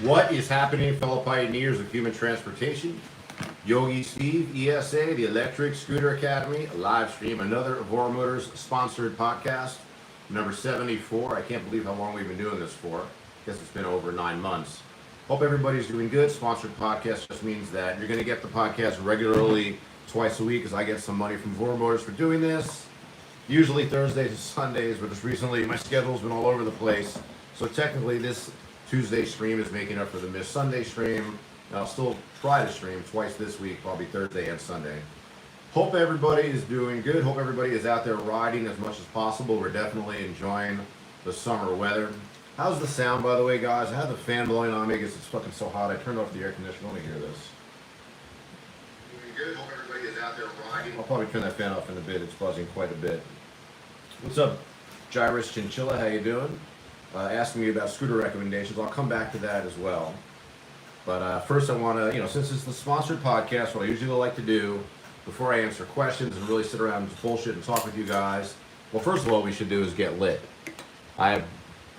What is happening, fellow pioneers of human transportation? Yogi Steve, ESA, the Electric Scooter Academy, a live stream, another Voro Motors sponsored podcast, number 74. I can't believe how long we've been doing this for. I guess it's been over 9 months. Hope everybody's doing good. Sponsored podcast just means that you're going to get the podcast regularly twice a week, because I get some money from Voro Motors for doing this. Usually Thursdays and Sundays, but just recently my schedule's been all over the place. So technically this Tuesday stream is making up for the missed Sunday stream. And I'll still try to stream twice this week, probably Thursday and Sunday. Hope everybody is doing good. Hope everybody is out there riding as much as possible. We're definitely enjoying the summer weather. How's the sound, by the way, guys? I have the fan blowing on me because it's fucking so hot. I turned off the air conditioner. Let me hear this. Doing good. Hope everybody is out there riding. I'll probably turn that fan off in a bit. It's buzzing quite a bit. What's up, Gyrus Chinchilla? How you doing? Asking me about scooter recommendations. I'll come back to that as well. But first I want to, since it's the sponsored podcast, what I usually like to do before I answer questions and really sit around and just bullshit and talk with you guys, well, first of all, we should do is get lit. I have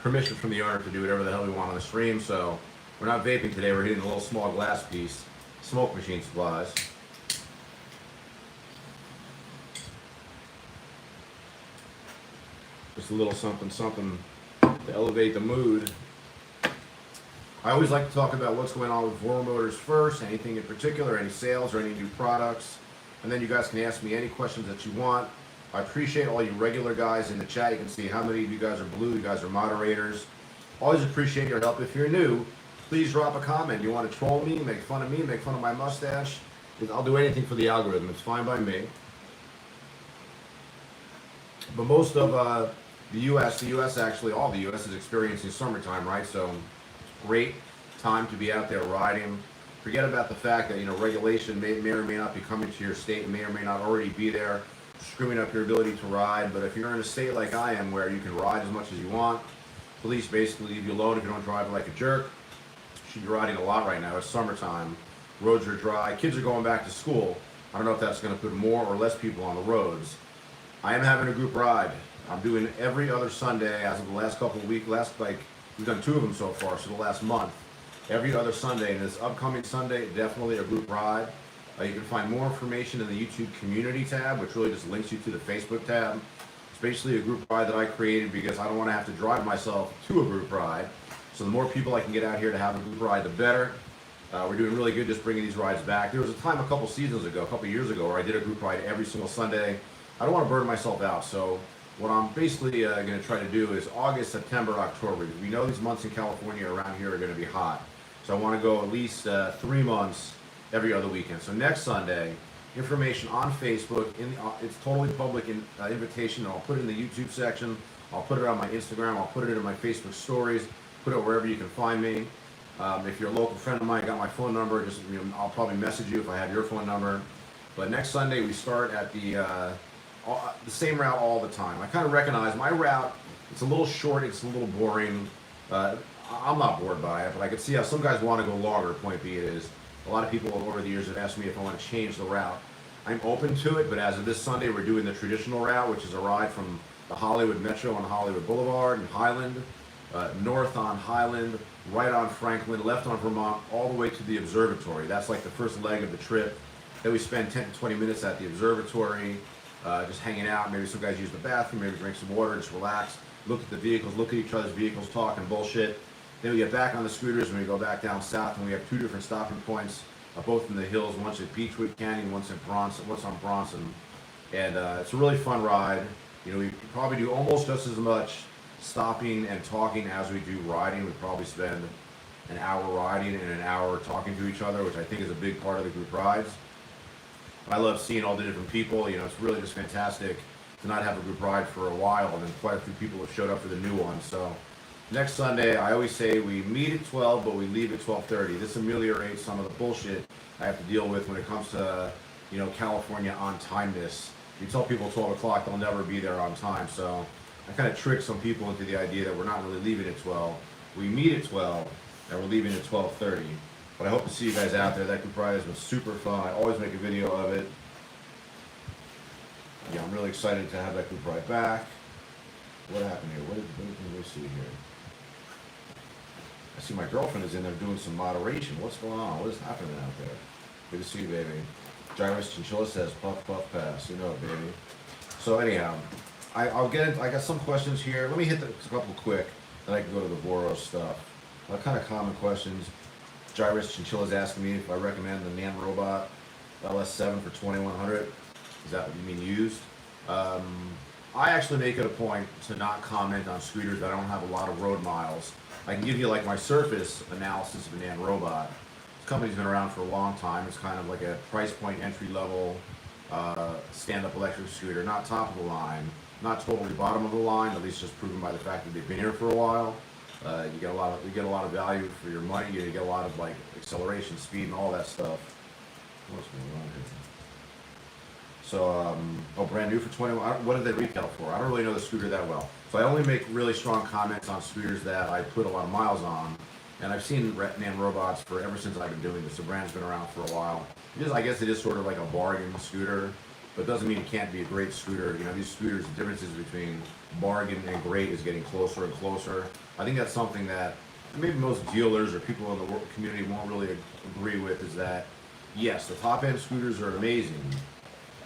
permission from the owner to do whatever the hell we want on the stream, so we're not vaping today. We're hitting a little small glass piece, smoke machine supplies. Just a little something, something to elevate the mood. I always like to talk about what's going on with Voro Motors first, anything in particular, any sales or any new products, and then you guys can ask me any questions that you want. I appreciate all you regular guys in the chat. You can see how many of you guys are blue, you guys are moderators. Always appreciate your help. If you're new, please drop a comment. You want to troll me, make fun of me, make fun of my mustache, I'll do anything for the algorithm. It's fine by me. But most of the U.S. actually, all the U.S. is experiencing summertime, right? So great time to be out there riding. Forget about the fact that, regulation may or may not be coming to your state, may or may not already be there, screwing up your ability to ride. But if you're in a state like I am, where you can ride as much as you want, police basically leave you alone if you don't drive like a jerk. You should be riding a lot right now. It's summertime. Roads are dry. Kids are going back to school. I don't know if that's going to put more or less people on the roads. I am having a group ride. I'm doing every other Sunday as of the last couple of weeks. We've done 2 of them so far, so the last month. Every other Sunday, and this upcoming Sunday, definitely a group ride. You can find more information in the YouTube community tab, which really just links you to the Facebook tab. It's basically a group ride that I created because I don't want to have to drive myself to a group ride. So the more people I can get out here to have a group ride, the better. We're doing really good just bringing these rides back. There was a time a couple years ago, where I did a group ride every single Sunday. I don't want to burn myself out, so what I'm basically going to try to do is August, September, October. We know these months in California around here are going to be hot. So I want to go at least 3 months every other weekend. So next Sunday, information on Facebook. It's totally public invitation. I'll put it in the YouTube section. I'll put it on my Instagram. I'll put it in my Facebook stories. Put it wherever you can find me. If you're a local friend of mine, got my phone number. Just I'll probably message you if I have your phone number. But next Sunday we start at the same route all the time. I kind of recognize my route. It's a little short. It's a little boring. I'm not bored by it, but I can see how some guys want to go longer. Point B is, a lot of people over the years have asked me if I want to change the route. I'm open to it, but as of this Sunday, we're doing the traditional route, which is a ride from the Hollywood Metro on Hollywood Boulevard and Highland, north on Highland, right on Franklin, left on Vermont, all the way to the observatory. That's like the first leg of the trip. Then we spend 10 to 20 minutes at the observatory, just hanging out. Maybe some guys use the bathroom, maybe drink some water, just relax, look at the vehicles, look at each other's vehicles, talk and bullshit. Then we get back on the scooters and we go back down south, and we have 2 different stopping points, both in the hills. One's at Beechwood Canyon, one's on Bronson. And it's a really fun ride. You know, we probably do almost just as much stopping and talking as we do riding. We probably spend an hour riding and an hour talking to each other, which I think is a big part of the group rides. I love seeing all the different people. You know, it's really just fantastic to not have a group ride for a while, and then quite a few people have showed up for the new one. So next Sunday, I always say we meet at 12, but we leave at 12:30. This ameliorates some of the bullshit I have to deal with when it comes to, you know, California on timeness. You tell people 12 o'clock, they'll never be there on time. So I kind of trick some people into the idea that we're not really leaving at 12. We meet at 12, and we're leaving at 12:30. But I hope to see you guys out there. That group ride has been super fun. I always make a video of it. Yeah, I'm really excited to have that group ride back. What happened here? What can we see here? I see my girlfriend is in there doing some moderation. What's going on? What is happening out there? Good to see you, baby. Gyrus Chinchilla says, puff, puff, pass. You know it, baby. So anyhow, I got some questions here. Let me hit a couple quick, then I can go to the Voro stuff. Kind of common questions. Gyrus Chinchilla is asking me if I recommend the Man Robot LS7 for 2100. Is that what you mean used? I actually make it a point to not comment on scooters that don't have a lot of road miles. I can give you like my surface analysis of a Man Robot. This company's been around for a long time. It's kind of like a price point entry level stand-up electric scooter, not top of the line, not totally bottom of the line, at least just proven by the fact that they've been here for a while. You get a lot of value for your money. You get a lot of like acceleration, speed, and all that stuff. What's going on here? So, brand new for 21. What did they retail for? I don't really know the scooter that well. So I only make really strong comments on scooters that I put a lot of miles on. And I've seen Man Robots for ever since I've been doing this. The brand's been around for a while. I guess it is sort of like a bargain scooter, but it doesn't mean it can't be a great scooter. You know, these scooters, the differences between bargain and great is getting closer and closer. I think that's something that maybe most dealers or people in the community won't really agree with, is that, yes, the top-end scooters are amazing,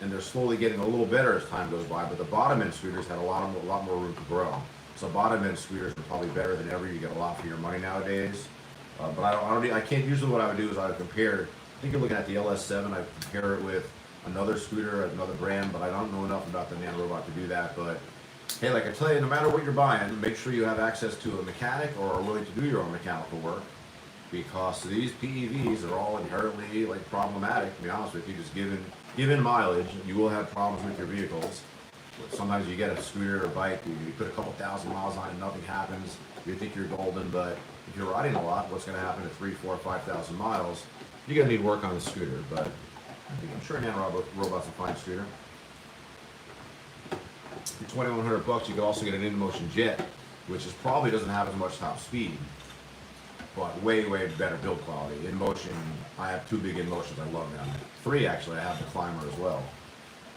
and they're slowly getting a little better as time goes by, but the bottom-end scooters had a lot more room to grow. So bottom-end scooters are probably better than ever. You get a lot for your money nowadays. But I can't, usually what I would do is I would compare, I think you're looking at the LS7, I'd compare it with another scooter, another brand, but I don't know enough about the Man Robot to do that. But hey, like I tell you, no matter what you're buying, make sure you have access to a mechanic or are willing to do your own mechanical work, because these PEVs are all inherently like problematic. To be honest with you, just given mileage, you will have problems with your vehicles. Sometimes you get a scooter or bike, you put a couple thousand miles on it and nothing happens. You think you're golden, but if you're riding a lot, what's going to happen at 3,000, 4,000, 5,000 miles? You're going to need work on the scooter. But I'm sure Man Robot's a fine scooter. For $2,100, you could also get an Inmotion Jet, which probably doesn't have as much top speed, but way better build quality. Inmotion, I have 2 big Inmotions. I love them. 3 actually. I have the Climber as well.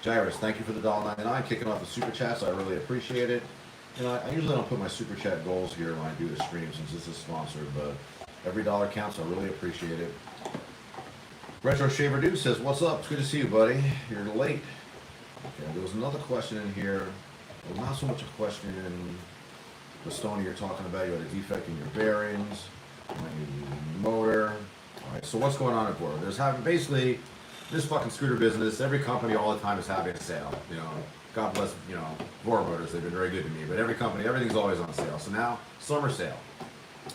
Gyrus, thank you for the $1.99, kicking off the super chats. I really appreciate it. You know, I usually don't put my super chat goals here when I do the stream since this is sponsored, but every dollar counts. I really appreciate it. Retro Shaver Dude says, "What's up? It's good to see you, buddy. You're late." Okay, there was another question in here. Well, not so much a question in the Stony you're talking about. You had a defect in your bearings, motor. All right, so what's going on at Voro? There's basically this fucking scooter business. Every company all the time is having a sale. You know, God bless, you know, Voro Motors. They've been very good to me. But every company, everything's always on sale. So now, summer sale.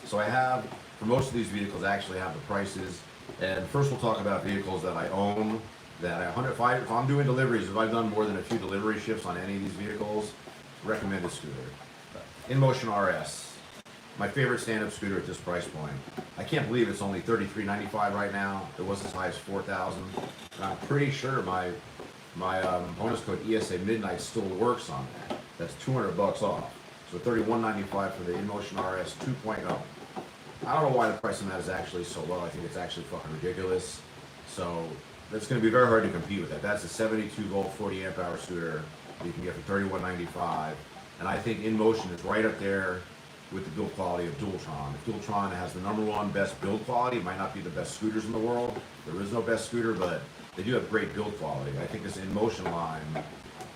So I have, for most of these vehicles, I actually have the prices. And first we'll talk about vehicles that I own. If I'm doing deliveries, if I've done more than a few delivery shifts on any of these vehicles, recommended scooter. Inmotion RS. My favorite stand-up scooter at this price point. I can't believe it's only $33.95 right now. It was as high as $4,000. And I'm pretty sure my bonus code ESAMIDNIGHT still works on that. That's $200 off. So $31.95 for the Inmotion RS 2.0. I don't know why the price on that is actually so low. I think it's actually fucking ridiculous. So that's going to be very hard to compete with that. That's a 72 volt 40 amp hour scooter you can get for $31.95. And I think Inmotion is right up there with the build quality of Dualtron. If Dualtron has the #1 best build quality, it might not be the best scooters in the world. There is no best scooter, but they do have great build quality. I think this Inmotion line,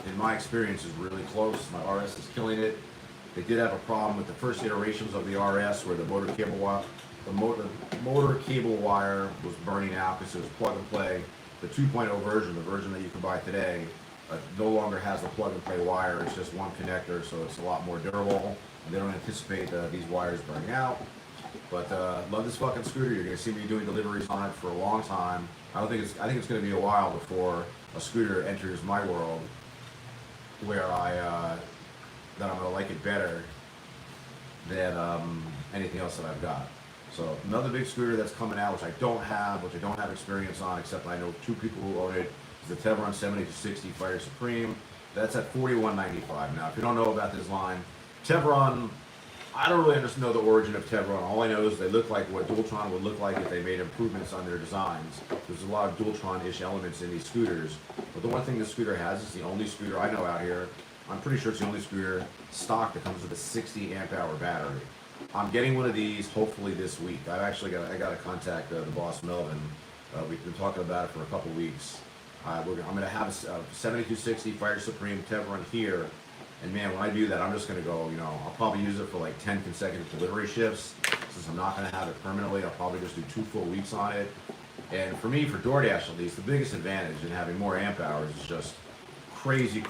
in my experience, is really close. My RS is killing it. They did have a problem with the first iterations of the RS where the motor cable wire was burning out because it was plug and play. The 2.0 version, the version that you can buy today, no longer has the plug and play wire. It's just one connector, so it's a lot more durable. And they don't anticipate these wires burning out. But love this fucking scooter. You're gonna see me doing deliveries on it for a long time. I think it's gonna be a while before a scooter enters my world where that I'm gonna like it better than anything else that I've got. So another big scooter that's coming out, which I don't have experience on, except I know two people who own it, is the Tevron 70-60 Fighter Supreme. That's at $41.95. Now, if you don't know about this line, Tevron, I don't really understand the origin of Tevron. All I know is they look like what Dualtron would look like if they made improvements on their designs. There's a lot of Dualtron-ish elements in these scooters. But the one thing this scooter has, is the only scooter I know out here, I'm pretty sure it's the only scooter stock that comes with a 60 amp hour battery. I'm getting one of these hopefully this week. I got to contact the boss Melvin. We've been talking about it for a couple weeks. I'm going to have a 7260 Fighter Supreme Tevron here. And man, when I do that, I'm just going to go, I'll probably use it for like 10 consecutive delivery shifts. Since I'm not going to have it permanently, I'll probably just do 2 full weeks on it. And for me, for DoorDash at least, the biggest advantage in having more amp hours is just crazy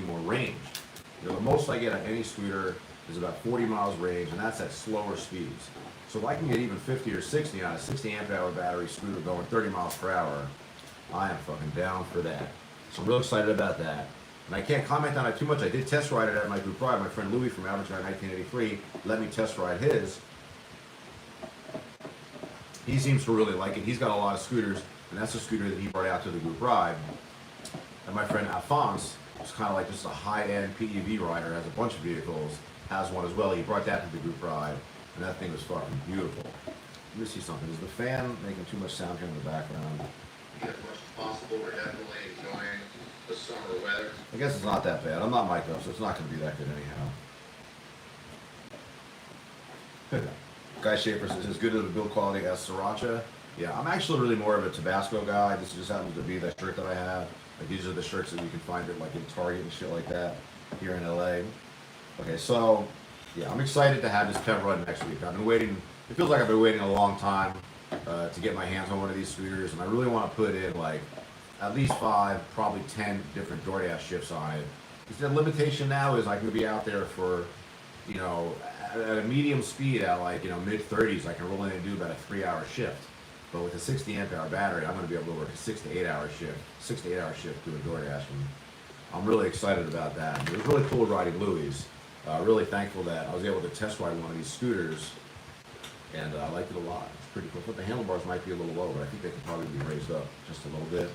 more range. The most I get on any scooter is about 40 miles range, and that's at slower speeds. So if I can get even 50 or 60 on a 60 amp hour battery scooter going 30 miles per hour, I am fucking down for that. So I'm real excited about that. And I can't comment on it too much. I did test ride it at my group ride. My friend Louis from Avatar 1983 let me test ride his. He seems to really like it. He's got a lot of scooters, and that's a scooter that he brought out to the group ride. And my friend Alphonse, who's kind of like just a high-end PEV rider, has a bunch of vehicles, has one as well. He brought that to the group ride, and that thing was fucking beautiful. Let me see something. Is the fan making too much sound here in the background? As much as possible. We're definitely enjoying the summer weather. I guess it's not that bad. I'm not mic'd up, so it's not going to be that good anyhow. Guy Schaefer says, as good as the build quality as Sriracha. Yeah, I'm actually really more of a Tabasco guy. This just happens to be the shirt that I have. Like, these are the shirts that you can find at like in Target and shit like that here in LA. Okay, so yeah, I'm excited to have this Tevron next week. I've been waiting. It feels like I've been waiting a long time to get my hands on one of these scooters, and I really want to put in like at least 5, probably 10 different DoorDash shifts on it. Because the limitation now is I can be out there for, at a medium speed at like mid-30s. I can roll in and do about a 3-hour shift. But with a 60 amp hour battery, I'm going to be able to work a 6 to 8 hour shift doing DoorDash. And I'm really excited about that. It was really cool riding Louis. Really thankful that I was able to test ride one of these scooters, and I liked it a lot. It's pretty cool. But the handlebars might be a little low, but I think they could probably be raised up just a little bit.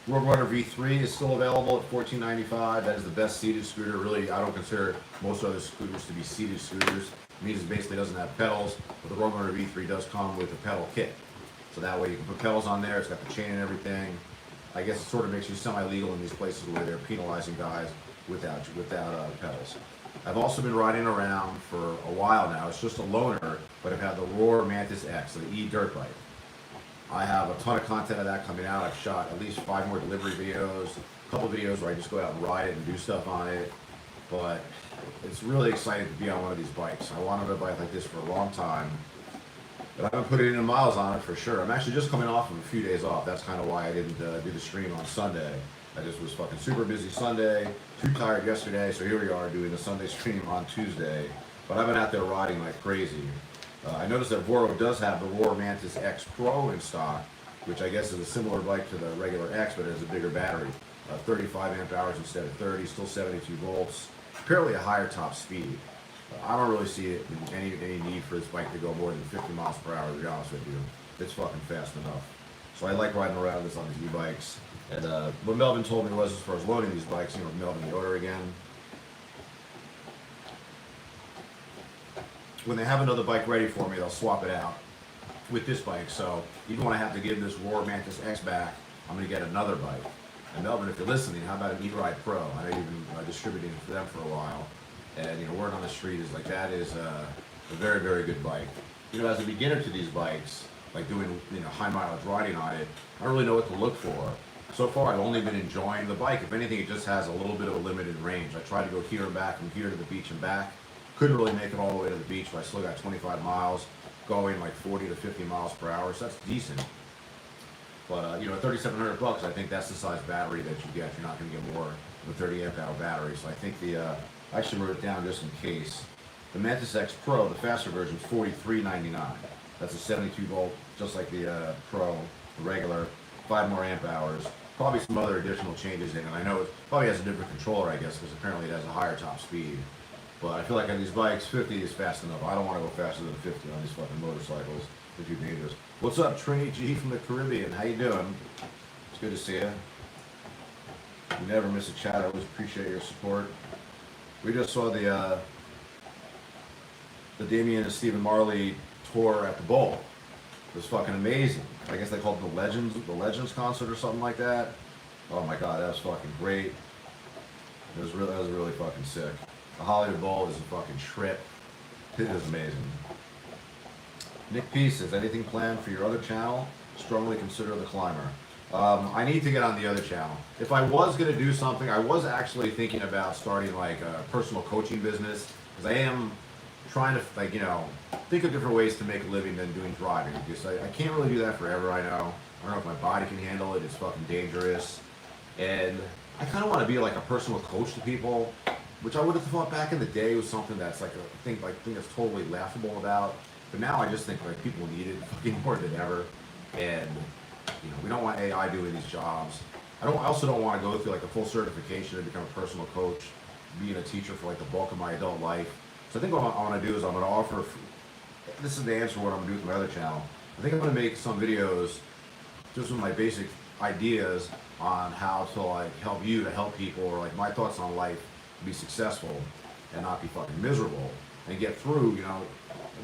Roadrunner V3 is still available at $14.95. That is the best seated scooter. Really, I don't consider most other scooters to be seated scooters. It means it basically doesn't have pedals, but the Roadrunner V3 does come with a pedal kit. So that way you can put pedals on there. It's got the chain and everything. I guess it sort of makes you semi-legal in these places where they're penalizing guys without pedals. I've also been riding around for a while now. It's just a loaner, but I've had the Roar Mantis X, the e-dirt bike. I have a ton of content of that coming out. I've shot at least 5 more delivery videos, a couple videos where I just go out and ride it and do stuff on it. But it's really exciting to be on one of these bikes. I wanted a bike like this for a long time, but I haven't put any miles on it for sure. I'm actually just coming off of a few days off. That's kind of why I didn't do the stream on Sunday. I just was fucking super busy Sunday, too tired yesterday, so here we are doing the Sunday stream on Tuesday. But I've been out there riding like crazy. I noticed that Voro does have the Voro Mantis X Pro in stock, which I guess is a similar bike to the regular X, but it has a bigger battery. 35 amp hours instead of 30, still 72 volts. Apparently a higher top speed. I don't really see any need for this bike to go more than 50 miles per hour, to be honest with you. It's fucking fast enough. So I like riding around this on these e-bikes. And what Melvin told me was, as far as loading these bikes, Melvin the owner again, when they have another bike ready for me, they'll swap it out with this bike. So even when I have to give this Roar Mantis X back, I'm going to get another bike. And Melvin, if you're listening, how about an Eride Pro? I know you've been distributing for them for a while. And word on the street is like that is a very, very good bike. As a beginner to these bikes, like doing high mileage riding on it, I don't really know what to look for. So far, I've only been enjoying the bike. If anything, it just has a little bit of a limited range. I tried to go here and back, from here to the beach and back. Couldn't really make it all the way to the beach, but I still got 25 miles, going like 40 to 50 miles per hour, so that's decent. But you know, at 3,700 bucks, I think that's the size battery that you get. You're not going to get more than a 30 amp hour battery. So I think I actually wrote it down just in case. The Mantis X Pro, the faster version, is $43.99. That's a 72 volt, just like the Pro, the regular, 5 more amp hours. Probably some other additional changes in it. I know it probably has a different controller, I guess, because apparently it has a higher top speed. But I feel like on these bikes, 50 is fast enough. I don't want to go faster than 50 on these fucking motorcycles. They're too dangerous. What's up, Trini G from the Caribbean? How you doing? It's good to see you. You never miss a chat. I always appreciate your support. We just saw the Damian and Stephen Marley tour at the Bowl. It was fucking amazing. I guess they called it the Legends concert or something like that. Oh my god, that was fucking great. That was really fucking sick. The Hollywood Bowl is a fucking trip. It is amazing. Nick P says, anything planned for your other channel? Strongly consider the Climber. I need to get on the other channel. If I was going to do something, I was actually thinking about starting like a personal coaching business, because I am trying to, like, you know, think of different ways to make a living than doing driving, because I can't really do that forever. I don't know if my body can handle it. It's fucking dangerous. And I kind of want to be like a personal coach to people, which I would have thought back in the day was something that's like a thing that's totally laughable about. But now I just think like people need it fucking more than ever. And you know, we don't want AI doing these jobs. I also don't want to go through like a full certification to become a personal coach, being a teacher for like the bulk of my adult life. So I think what I want to do is I'm going to offer, this is the answer to what I'm going to do with my other channel. I think I'm going to make some videos just with my basic ideas on how to like help you to help people, or like my thoughts on life to be successful and not be fucking miserable and get through, you know,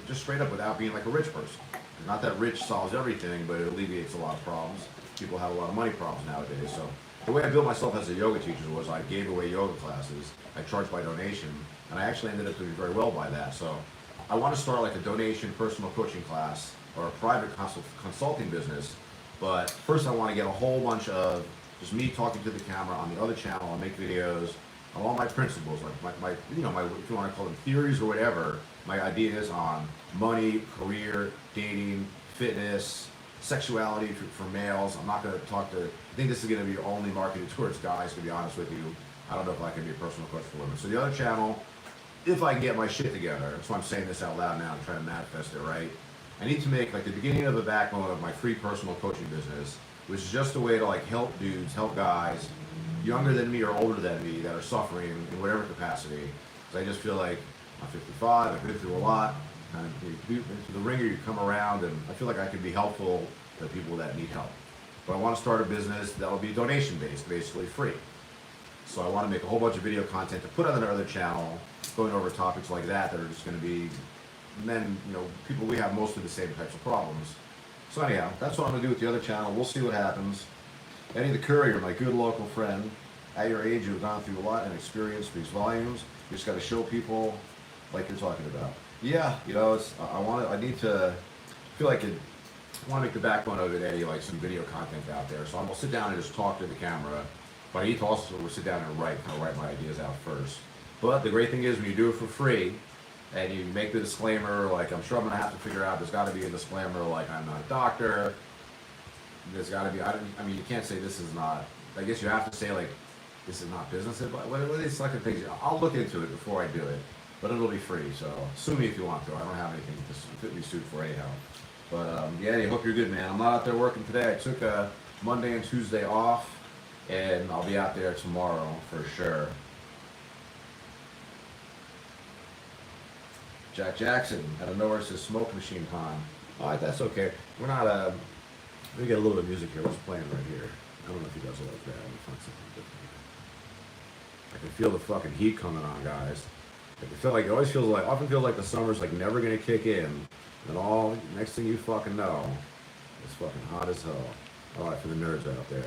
just straight up without being like a rich person. Not that rich solves everything, but it alleviates a lot of problems. People have a lot of money problems nowadays. So the way I built myself as a yoga teacher was I gave away yoga classes. I charged by donation, and I actually ended up doing very well by that. So I want to start like a donation personal coaching class or a private consulting business. But first I want to get a whole bunch of just me talking to the camera on the other channel and make videos on all my principles, like my you know, my, if you want to call them theories or whatever, my ideas on money, career, dating, fitness, sexuality for males. I'm not going to talk to, I think this is going to be only marketed towards guys, to be honest with you. I don't know if I can be a personal coach for women. So the other channel, if I can get my shit together, that's why I'm saying this out loud now and trying to manifest it, right? I need to make like the beginning of the backbone of my free personal coaching business, which is just a way to like help dudes, help guys, younger than me or older than me, that are suffering in whatever capacity. Because I just feel like I'm 55, I've been through a lot, kind of into the ringer, you come around, and I feel like I can be helpful to people that need help. But I want to start a business that will be donation based, basically free. So I want to make a whole bunch of video content to put on another channel, going over topics like that that are just going to be, and then, you know, people, we have mostly the same types of problems. So anyhow, that's what I'm going to do with the other channel. We'll see what happens. Eddie the Courier, my good local friend, at your age, you've gone through a lot and experienced these volumes. You just got to show people like you're talking about. Yeah, you know, it's, I need to feel like it, I want to make the backbone of it, Eddie, like some video content out there. So I'm going to sit down and just talk to the camera, but I need to also sit down and write my ideas out first. But the great thing is when you do it for free and you make the disclaimer, like I'm sure I'm going to have to figure out, there's got to be a disclaimer like I'm not a doctor. There's got to be, I mean, you can't say this is not, I guess you have to say like, this is not business advice. What are these fucking things? I'll look into it before I do it, but it'll be free. So sue me if you want to. I don't have anything to fit me sued for anyhow. But yeah, I hope you're good, man. I'm not out there working today. I took Monday and Tuesday off, and I'll be out there tomorrow for sure. Jack Jackson out of nowhere says smoke machine time. All right, that's okay. We're not. Let me get a little bit of music here. What's playing right here? I don't know if you guys will like that. Let me find something different. I can feel the fucking heat coming on, guys. I can feel like it always feels like, often feels like the summer's like never gonna kick in, and all next thing you fucking know, it's fucking hot as hell. All right, for the nerds out there.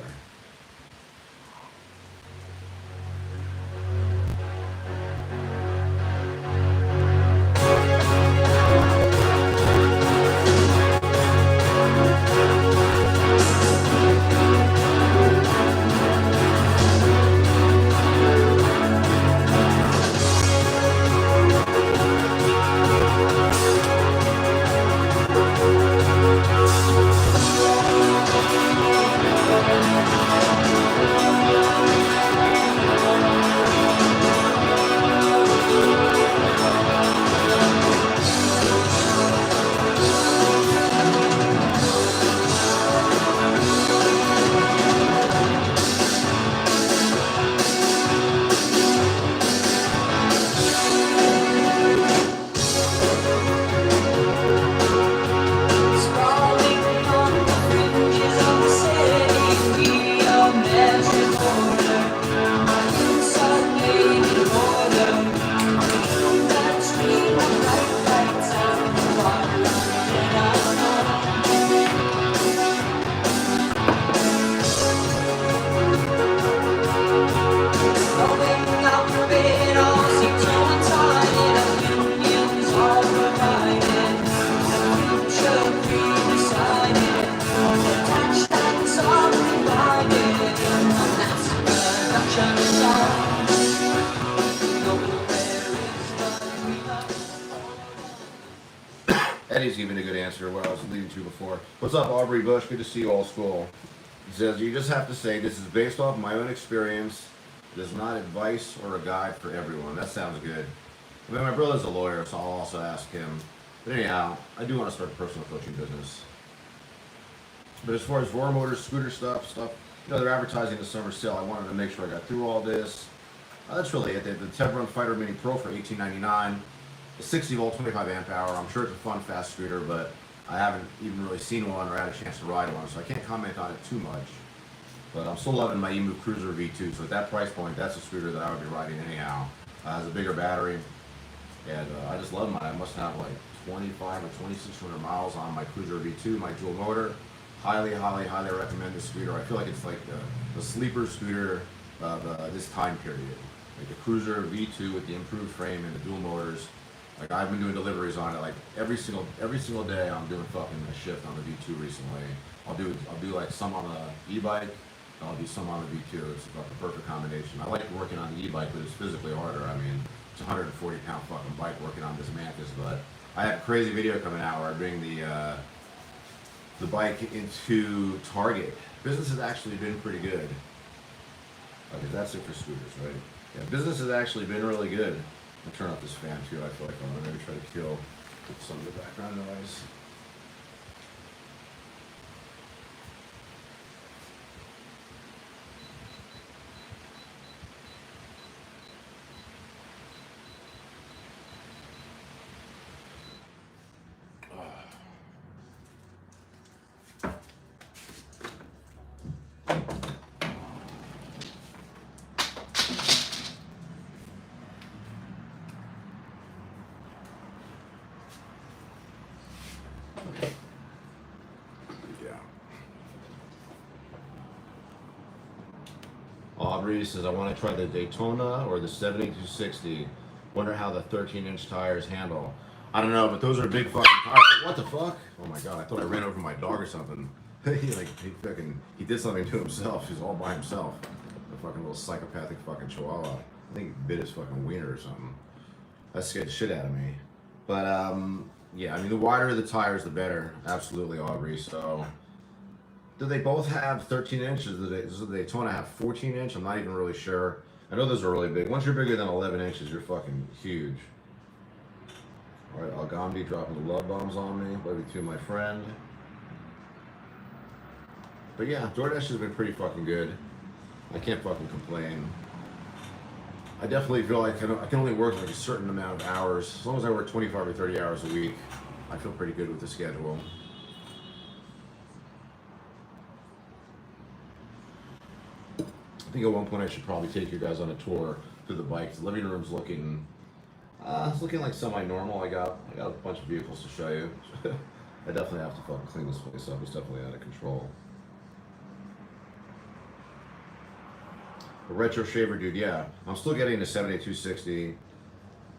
Eddie's giving a good answer what I was leading to before. What's up, Aubrey Bush? Good to see you, old school. He says, you just have to say, this is based off my own experience. It is not advice or a guide for everyone. That sounds good. I mean, my brother's a lawyer, so I'll also ask him. But anyhow, I do want to start a personal coaching business. But as far as Voro Motors, scooter stuff, they're advertising the summer sale. I wanted to make sure I got through all this. That's really it. The Tevron Fighter Mini Pro for $18.99. The 60 volt, 25 amp hour. I'm sure it's a fun, fast scooter, but I haven't even really seen one or had a chance to ride one, so I can't comment on it too much. But I'm still loving my EMOVE Cruiser V2. So at that price point, that's a scooter that I would be riding anyhow. It has a bigger battery, and I just love mine. I must have like 25 or 2,600 miles on my Cruiser V2, my dual motor. Highly, highly, highly recommend this scooter. I feel like it's like the sleeper scooter of this time period. Like the Cruiser V2 with the improved frame and the dual motors. Like I've been doing deliveries on it like every single day. I'm doing fucking a shift on the V2 recently. I'll do like some on the e-bike, and I'll do some on the V2. It's about the perfect combination. I like working on the e-bike, but it's physically harder. I mean, it's a 140 pound fucking bike working on this Mantis, but I have a crazy video coming out where I bring the bike into Target. Business has actually been pretty good. Okay, that's it for scooters, right? Yeah, business has actually been really good. I'll turn off this fan too. I feel like I'm going to try to kill some of the background noise. Aubrey says, I want to try the Daytona or the 7260. Wonder how the 13-inch tires handle. I don't know, but those are big fucking tires. What the fuck? Oh my god, I thought I ran over my dog or something. he did something to himself. He's all by himself. A fucking little psychopathic fucking chihuahua. I think he bit his fucking wiener or something. That scared the shit out of me. But yeah, I mean, the wider the tires, the better. Absolutely, Aubrey. So, do they both have 13 inches? Does the Daytona have 14 inch? I'm not even really sure. I know those are really big. Once you're bigger than 11 inches, you're fucking huge. All right, Algamdi dropping the love bombs on me. Love you too, my friend. But yeah, DoorDash has been pretty fucking good. I can't fucking complain. I definitely feel like I can only work like a certain amount of hours. As long as I work 25 or 30 hours a week, I feel pretty good with the schedule. I think at one point I should probably take you guys on a tour through the bike. The living room's looking, it's looking like semi-normal. I got a bunch of vehicles to show you. I definitely have to fucking clean this place up. It's definitely out of control. A retro shaver, dude. Yeah, I'm still getting the 7260.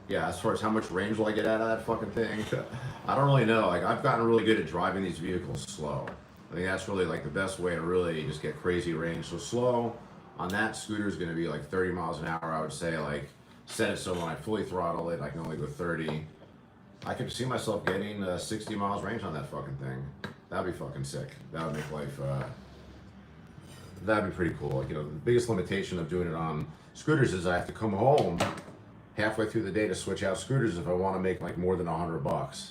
Yeah, as far as how much range will I get out of that fucking thing, I don't really know. Like, I've gotten really good at driving these vehicles slow. I think that's really like the best way to really just get crazy range. So slow on that scooter is going to be like 30 miles an hour. I would say, like, set it so when I fully throttle it, I can only go 30. I could see myself getting 60 miles range on that fucking thing. That'd be fucking sick. That would make life, that'd be pretty cool. Like, you know, the biggest limitation of doing it on scooters is I have to come home halfway through the day to switch out scooters if I want to make like more than $100.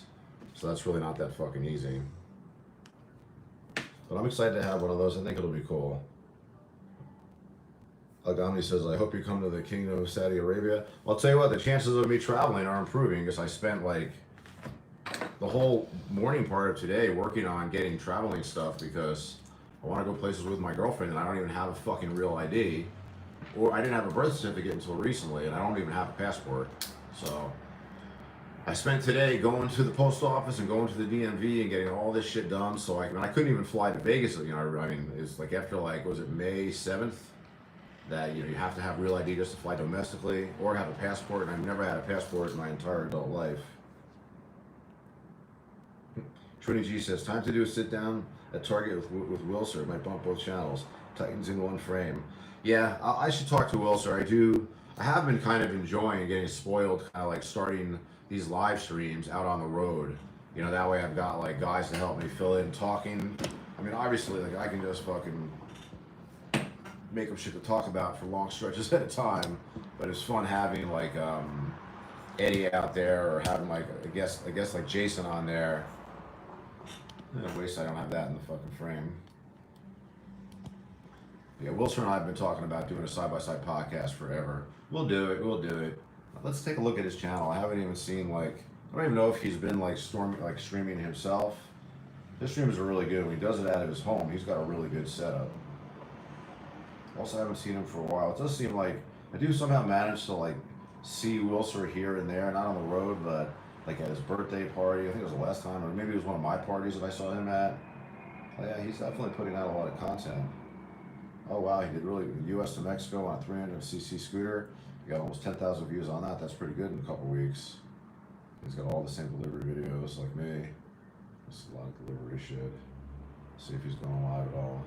So that's really not that fucking easy. But I'm excited to have one of those. I think it'll be cool. Algamni says, I hope you come to the Kingdom of Saudi Arabia. Well, I'll tell you what, the chances of me traveling are improving because I spent like the whole morning part of today working on getting traveling stuff because I want to go places with my girlfriend and I don't even have a fucking real ID. Or I didn't have a birth certificate until recently and I don't even have a passport. So I spent today going to the post office and going to the DMV and getting all this shit done. So I couldn't even fly to Vegas. You know, I mean, it's like after like, was it May 7th? That, you know, you have to have real ID just to fly domestically or have a passport. And I've never had a passport in my entire adult life. Trinity G says, time to do a sit down at Target with Wilser. It might bump both channels. Titans in one frame. Yeah, I should talk to Wilser. I have been kind of enjoying getting spoiled, kind of like starting these live streams out on the road. You know, that way I've got like guys to help me fill in talking. I mean, obviously, like I can just fucking make them shit to talk about for long stretches at a time, but it's fun having like Eddie out there, or having like I guess like Jason on there. I wish I don't have that in the fucking frame. Yeah, Wilson and I have been talking about doing a side-by-side podcast forever. We'll do it. We'll do it. Let's take a look at his channel. I haven't even seen like, I don't even know if he's been like streaming himself. His streams are really good. When he does it out of his home, he's got a really good setup. Also, I haven't seen him for a while. It does seem like I do somehow manage to like see Wilson here and there, not on the road, but like at his birthday party. I think it was the last time, or maybe it was one of my parties that I saw him at. Oh, yeah, he's definitely putting out a lot of content. Oh wow, he did really good. US to Mexico on a 300cc scooter. He got almost 10,000 views on that. That's pretty good in a couple weeks. He's got all the same delivery videos like me. This is a lot of delivery shit. See if he's going live at all.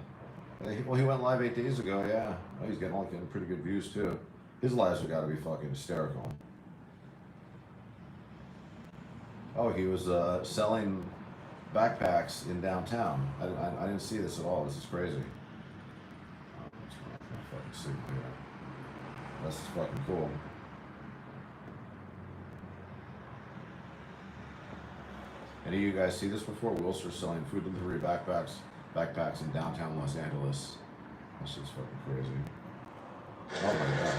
Well, he went live 8 days ago, yeah. Oh, he's getting pretty good views too. His lives have got to be fucking hysterical. Oh, he was selling backpacks in downtown. I didn't see this at all. This is crazy. Fucking see here. This is fucking cool. Any of you guys see this before? Wilson selling food delivery backpacks in downtown Los Angeles. This shit's fucking crazy. Oh my god.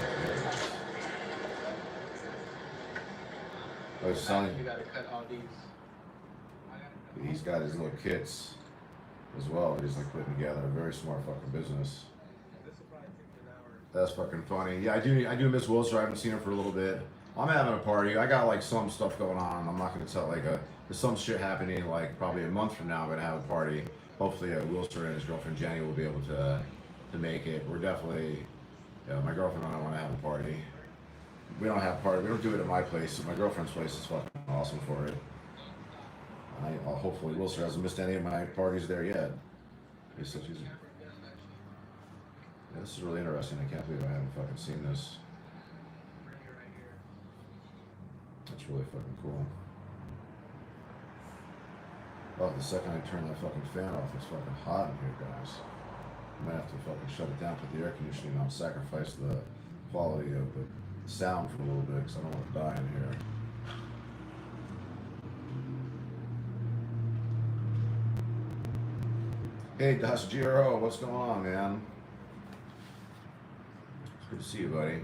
Oh, he's selling. You gotta cut all these. He's got his little kits as well. He's like putting together a very smart fucking business. That's fucking funny. Yeah, I do miss Wilson. I haven't seen him for a little bit. I'm having a party. I got like some stuff going on. I'm not gonna tell like there's some shit happening like probably a month from now. I'm gonna have a party. Hopefully Wilson and his girlfriend Jenny will be able to make it. We're definitely, my girlfriend and I want to have a party. We don't have a party. We don't do it at my place. My girlfriend's place is fucking awesome for it. Hopefully Wilson hasn't missed any of my parties there yet. He said she's. Yeah, this is really interesting. I can't believe I haven't fucking seen this. That's really fucking cool. Oh, the second I turn that fucking fan off, it's fucking hot in here, guys. I might have to fucking shut it down, put the air conditioning on, sacrifice the quality of the sound for a little bit, because I don't want to die in here. Hey, Das Giro, what's going on, man? It's good to see you, buddy.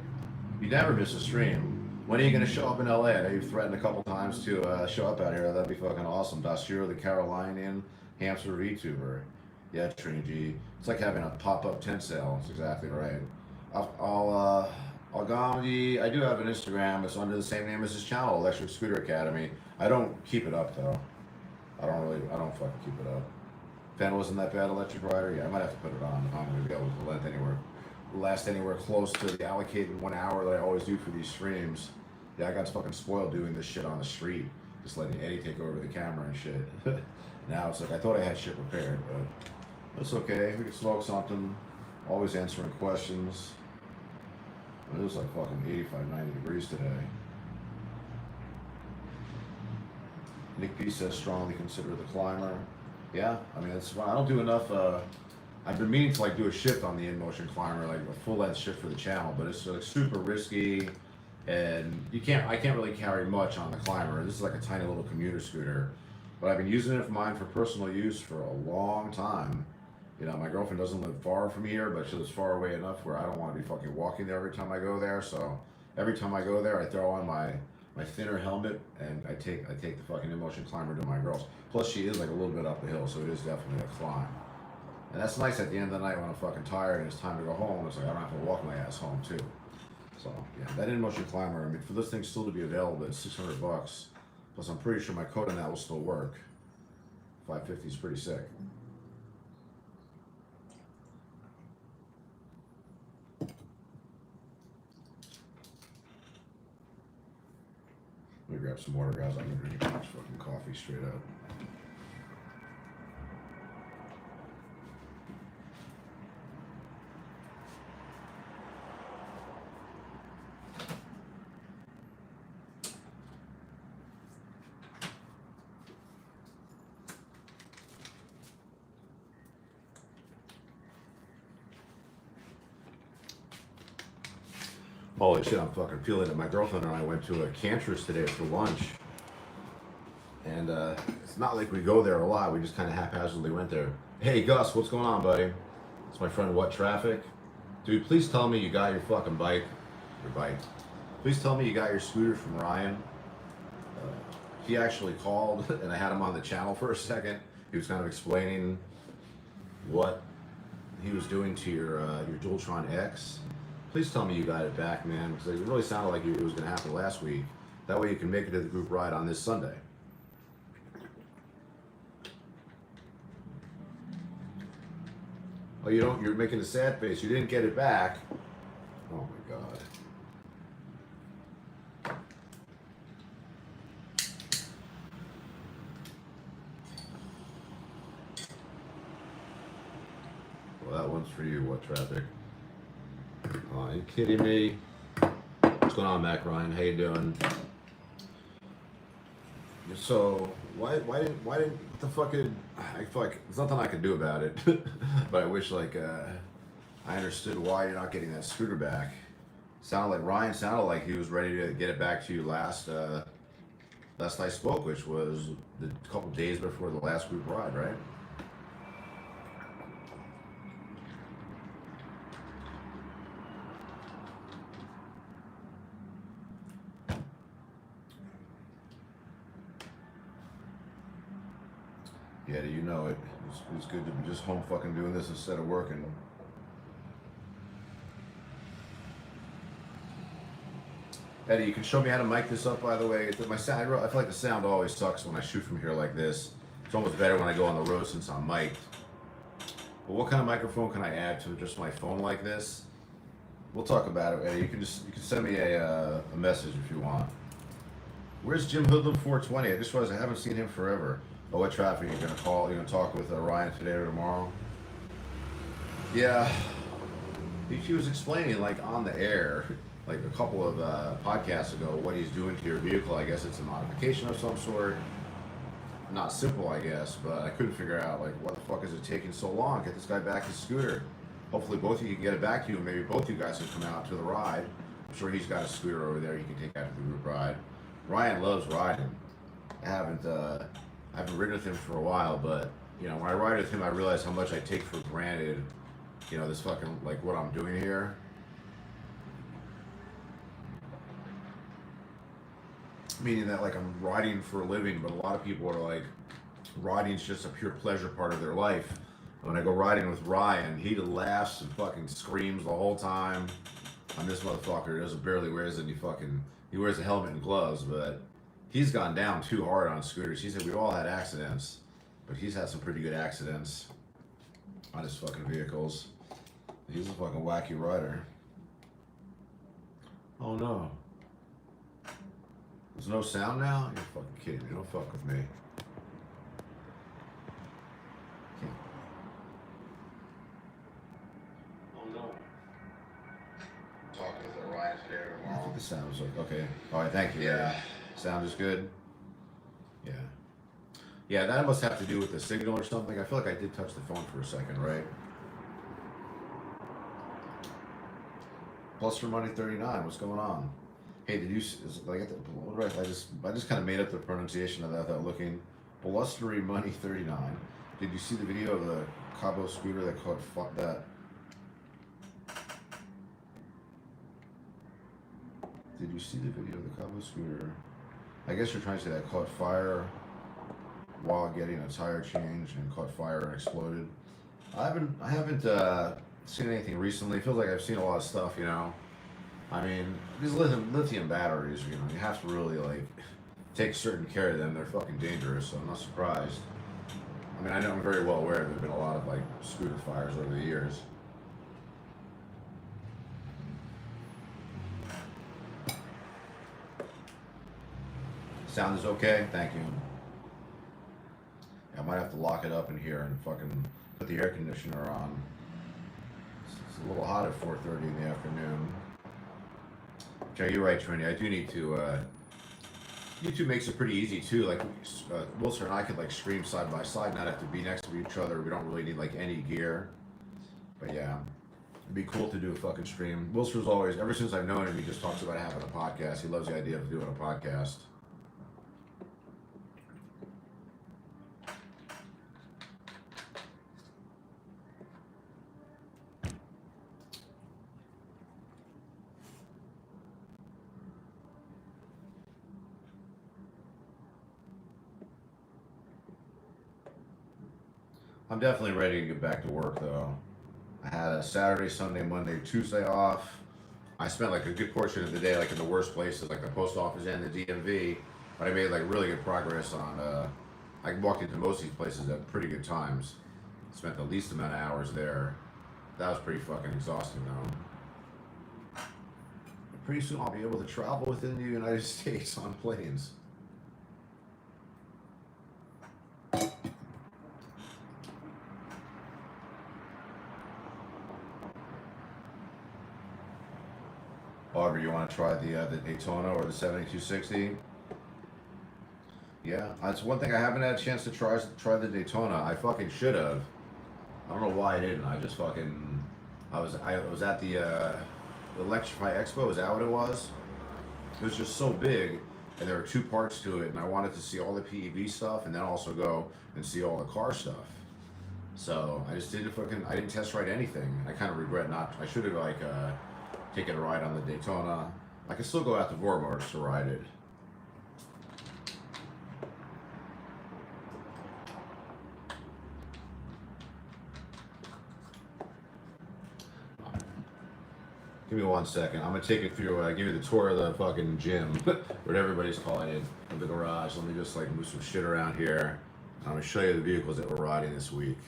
You never miss a stream. When are you going to show up in LA? I know you've threatened a couple times to show up out here. That'd be fucking awesome. Das Giro, the Carolinian hamster VTuber. Yeah, Trini G. It's like having a pop-up tent sale. That's exactly right. I'll Algamdi, I do have an Instagram. It's under the same name as his channel, Electric Scooter Academy. I don't keep it up, though. I don't fucking keep it up. Fan wasn't that bad, Electric Rider? Yeah, I might have to put it on. I'm going to be able to last anywhere close to the allocated 1 hour that I always do for these streams. Yeah, I got fucking spoiled doing this shit on the street, just letting Eddie take over the camera and shit. Now it's like I thought I had shit prepared, but it's okay. We can smoke something. Always answering questions. It was like fucking 85, 90 degrees today. Nick P says strongly consider the climber. Yeah, I mean it's fine. I don't do enough. I've been meaning to like do a shift on the Inmotion climber, like a full length shift for the channel, but it's like super risky, and I can't really carry much on the climber. This is like a tiny little commuter scooter, but I've been using it for mine for personal use for a long time. You know, my girlfriend doesn't live far from here, but she lives far away enough where I don't want to be fucking walking there every time I go there. So every time I go there, I throw on my thinner helmet and I take the fucking Inmotion climber to my girls. Plus, she is like a little bit up the hill, so it is definitely a climb. And that's nice at the end of the night when I'm fucking tired and it's time to go home. It's like I don't have to walk my ass home too. So yeah, that Inmotion climber. I mean, for this thing still to be available, it's $600. Plus, I'm pretty sure my code on that will still work. 550 is pretty sick. Let me grab some water, guys. I'm gonna drink much fucking coffee straight up. Holy shit, I'm fucking feeling it. My girlfriend and I went to a Cantor's today for lunch. And it's not like we go there a lot. We just kind of haphazardly went there. Hey, Gus, what's going on, buddy? It's my friend, What Traffic? Dude, please tell me you got your fucking bike. Your bike. Please tell me you got your scooter from Ryan. He actually called, and I had him on the channel for a second. He was kind of explaining what he was doing to your Dualtron X. Please tell me you got it back, man, because it really sounded like it was going to happen last week. That way you can make it to the group ride on this Sunday. Oh, you don't? You're making a sad face. You didn't get it back. Oh my God. Well, that one's for you, What Traffic? Oh, are you kidding me? What's going on, Mac Ryan? How you doing? So why didn't what the fuck did I feel like there's nothing I can do about it, but I wish like I understood why you're not getting that scooter back. Ryan sounded like he was ready to get it back to you last I spoke, which was the couple days before the last group ride, right? Yeah, you know it. It's good to be just home fucking doing this instead of working. Eddie, you can show me how to mic this up, by the way. My sound, I feel like the sound always sucks when I shoot from here like this. It's almost better when I go on the road since I'm mic'd. But what kind of microphone can I add to just my phone like this? We'll talk about it, Eddie. You can send me a message if you want. Where's Jim Hoodlum 420? I just realized I haven't seen him forever. Oh, What Traffic? You're gonna call? You're gonna talk with Ryan today or tomorrow? Yeah, he was explaining like on the air, like a couple of podcasts ago, what he's doing to your vehicle. I guess it's a modification of some sort. Not simple, I guess, but I couldn't figure out like what the fuck is it taking so long? Get this guy back his scooter. Hopefully both of you can get it back to you, and maybe both you guys can come out to the ride. I'm sure he's got a scooter over there you can take out to the group ride. Ryan loves riding. I haven't ridden with him for a while, but you know, when I ride with him, I realize how much I take for granted, you know, this fucking, like, what I'm doing here. Meaning that, like, I'm riding for a living, but a lot of people are like, riding's just a pure pleasure part of their life. When I go riding with Ryan, he laughs and fucking screams the whole time. And this motherfucker barely wears any fucking, he wears a helmet and gloves, but he's gone down too hard on scooters. He said we've all had accidents, but he's had some pretty good accidents on his fucking vehicles. He's a fucking wacky rider. Oh no. There's no sound now? You're fucking kidding me. Don't fuck with me. Oh no. Talking with Ryan today or tomorrow. I think the sound was like, okay. Alright, thank you. Yeah. Sound is good. Yeah. Yeah, that must have to do with the signal or something. I feel like I did touch the phone for a second, right? Plus for money 39. What's going on? Hey, did you? I get the? I just kind of made up the pronunciation of that without looking. Blustery money 39. Did you see the video of the Cabo scooter that caught that? Did you see the video of the Cabo scooter? I guess you're trying to say that caught fire while getting a tire change and caught fire and exploded. I haven't seen anything recently. It feels like I've seen a lot of stuff, you know. I mean, these lithium batteries, you know, you have to really like take certain care of them. They're fucking dangerous, so I'm not surprised. I mean, I know I'm very well aware there've been a lot of like scooter fires over the years. Sound is okay? Thank you. I might have to lock it up in here and fucking put the air conditioner on. It's a little hot at 4:30 in the afternoon. Okay, you're right, Trini. I do need to. YouTube makes it pretty easy too. Like Wilson and I could like stream side by side, not have to be next to each other. We don't really need like any gear. But yeah, It'd be cool to do a fucking stream. Wilster's always, ever since I've known him, he just talks about having a podcast. He loves the idea of doing a podcast. I'm definitely ready to get back to work though. I had a Saturday, Sunday, Monday, Tuesday off. I spent like a good portion of the day like in the worst places, like the post office and the DMV. But I made like really good progress on. I walked into most of these places at pretty good times. Spent the least amount of hours there. That was pretty fucking exhausting though. Pretty soon I'll be able to travel within the United States on planes. Aubrey, you want to try the Daytona or the 7260? Yeah, that's one thing I haven't had a chance to try the Daytona. I fucking should have. I don't know why I didn't. I just fucking I was at the Electrify Expo. Is that what it was? It was just so big, and there were two parts to it, and I wanted to see all the PEV stuff, and then also go and see all the car stuff. So I just didn't I didn't test ride anything. I kind of regret not. I should have like taken a ride on the Daytona. I can still go out to Voro Motors to ride it. Give me 1 second. I'm gonna take it through. Give you the tour of the fucking gym, what everybody's calling it, of the garage. Let me just like move some shit around here. I'm gonna show you the vehicles that we're riding this week.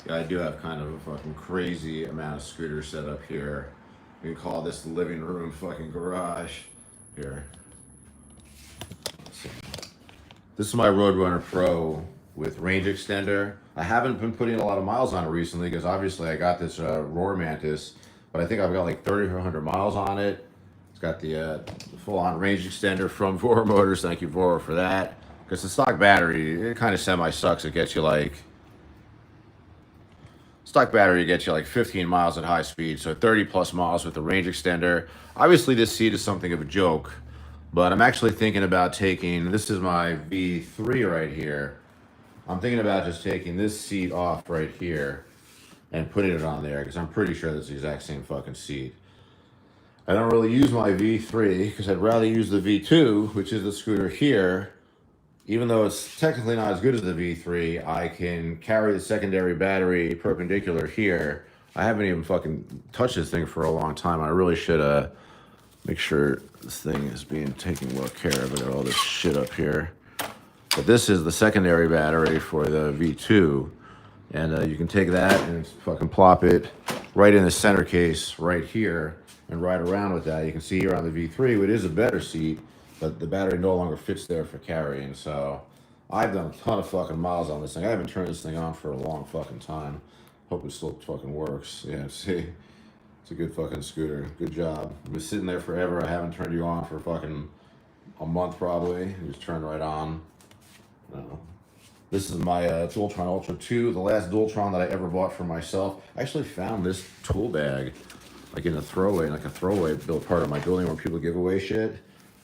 Yeah, I do have kind of a fucking crazy amount of scooters set up here. We can call this the living room fucking garage. Here. This is my Roadrunner Pro with range extender. I haven't been putting a lot of miles on it recently because obviously I got this Roar Mantis, but I think I've got like 3,400 miles on it. It's got the full-on range extender from Voro Motors. Thank you, Voro, for that. Because the stock battery, it kind of semi-sucks. It gets you like... Stock battery gets you like 15 miles at high speed, so 30 plus miles with the range extender. Obviously this seat is something of a joke, but I'm actually thinking about taking, this is my V3 right here. I'm thinking about just taking this seat off right here and putting it on there because I'm pretty sure that's the exact same fucking seat. I don't really use my V3 because I'd rather use the V2, which is the scooter here. Even though it's technically not as good as the V3, I can carry the secondary battery perpendicular here. I haven't even fucking touched this thing for a long time. I really should make sure this thing is being taken well care of. I got all this shit up here. But this is the secondary battery for the V2. And you can take that and fucking plop it right in the center case right here and ride around with that. You can see here on the V3, it is a better seat, but the battery no longer fits there for carrying. So I've done a ton of fucking miles on this thing. I haven't turned this thing on for a long fucking time. Hope it still fucking works. Yeah, see, it's a good fucking scooter. Good job. I've been sitting there forever. I haven't turned you on for fucking a month probably. You just turned right on. No. This is my Dualtron Ultra 2, the last Dualtron that I ever bought for myself. I actually found this tool bag, like in a throwaway built part of my building where people give away shit.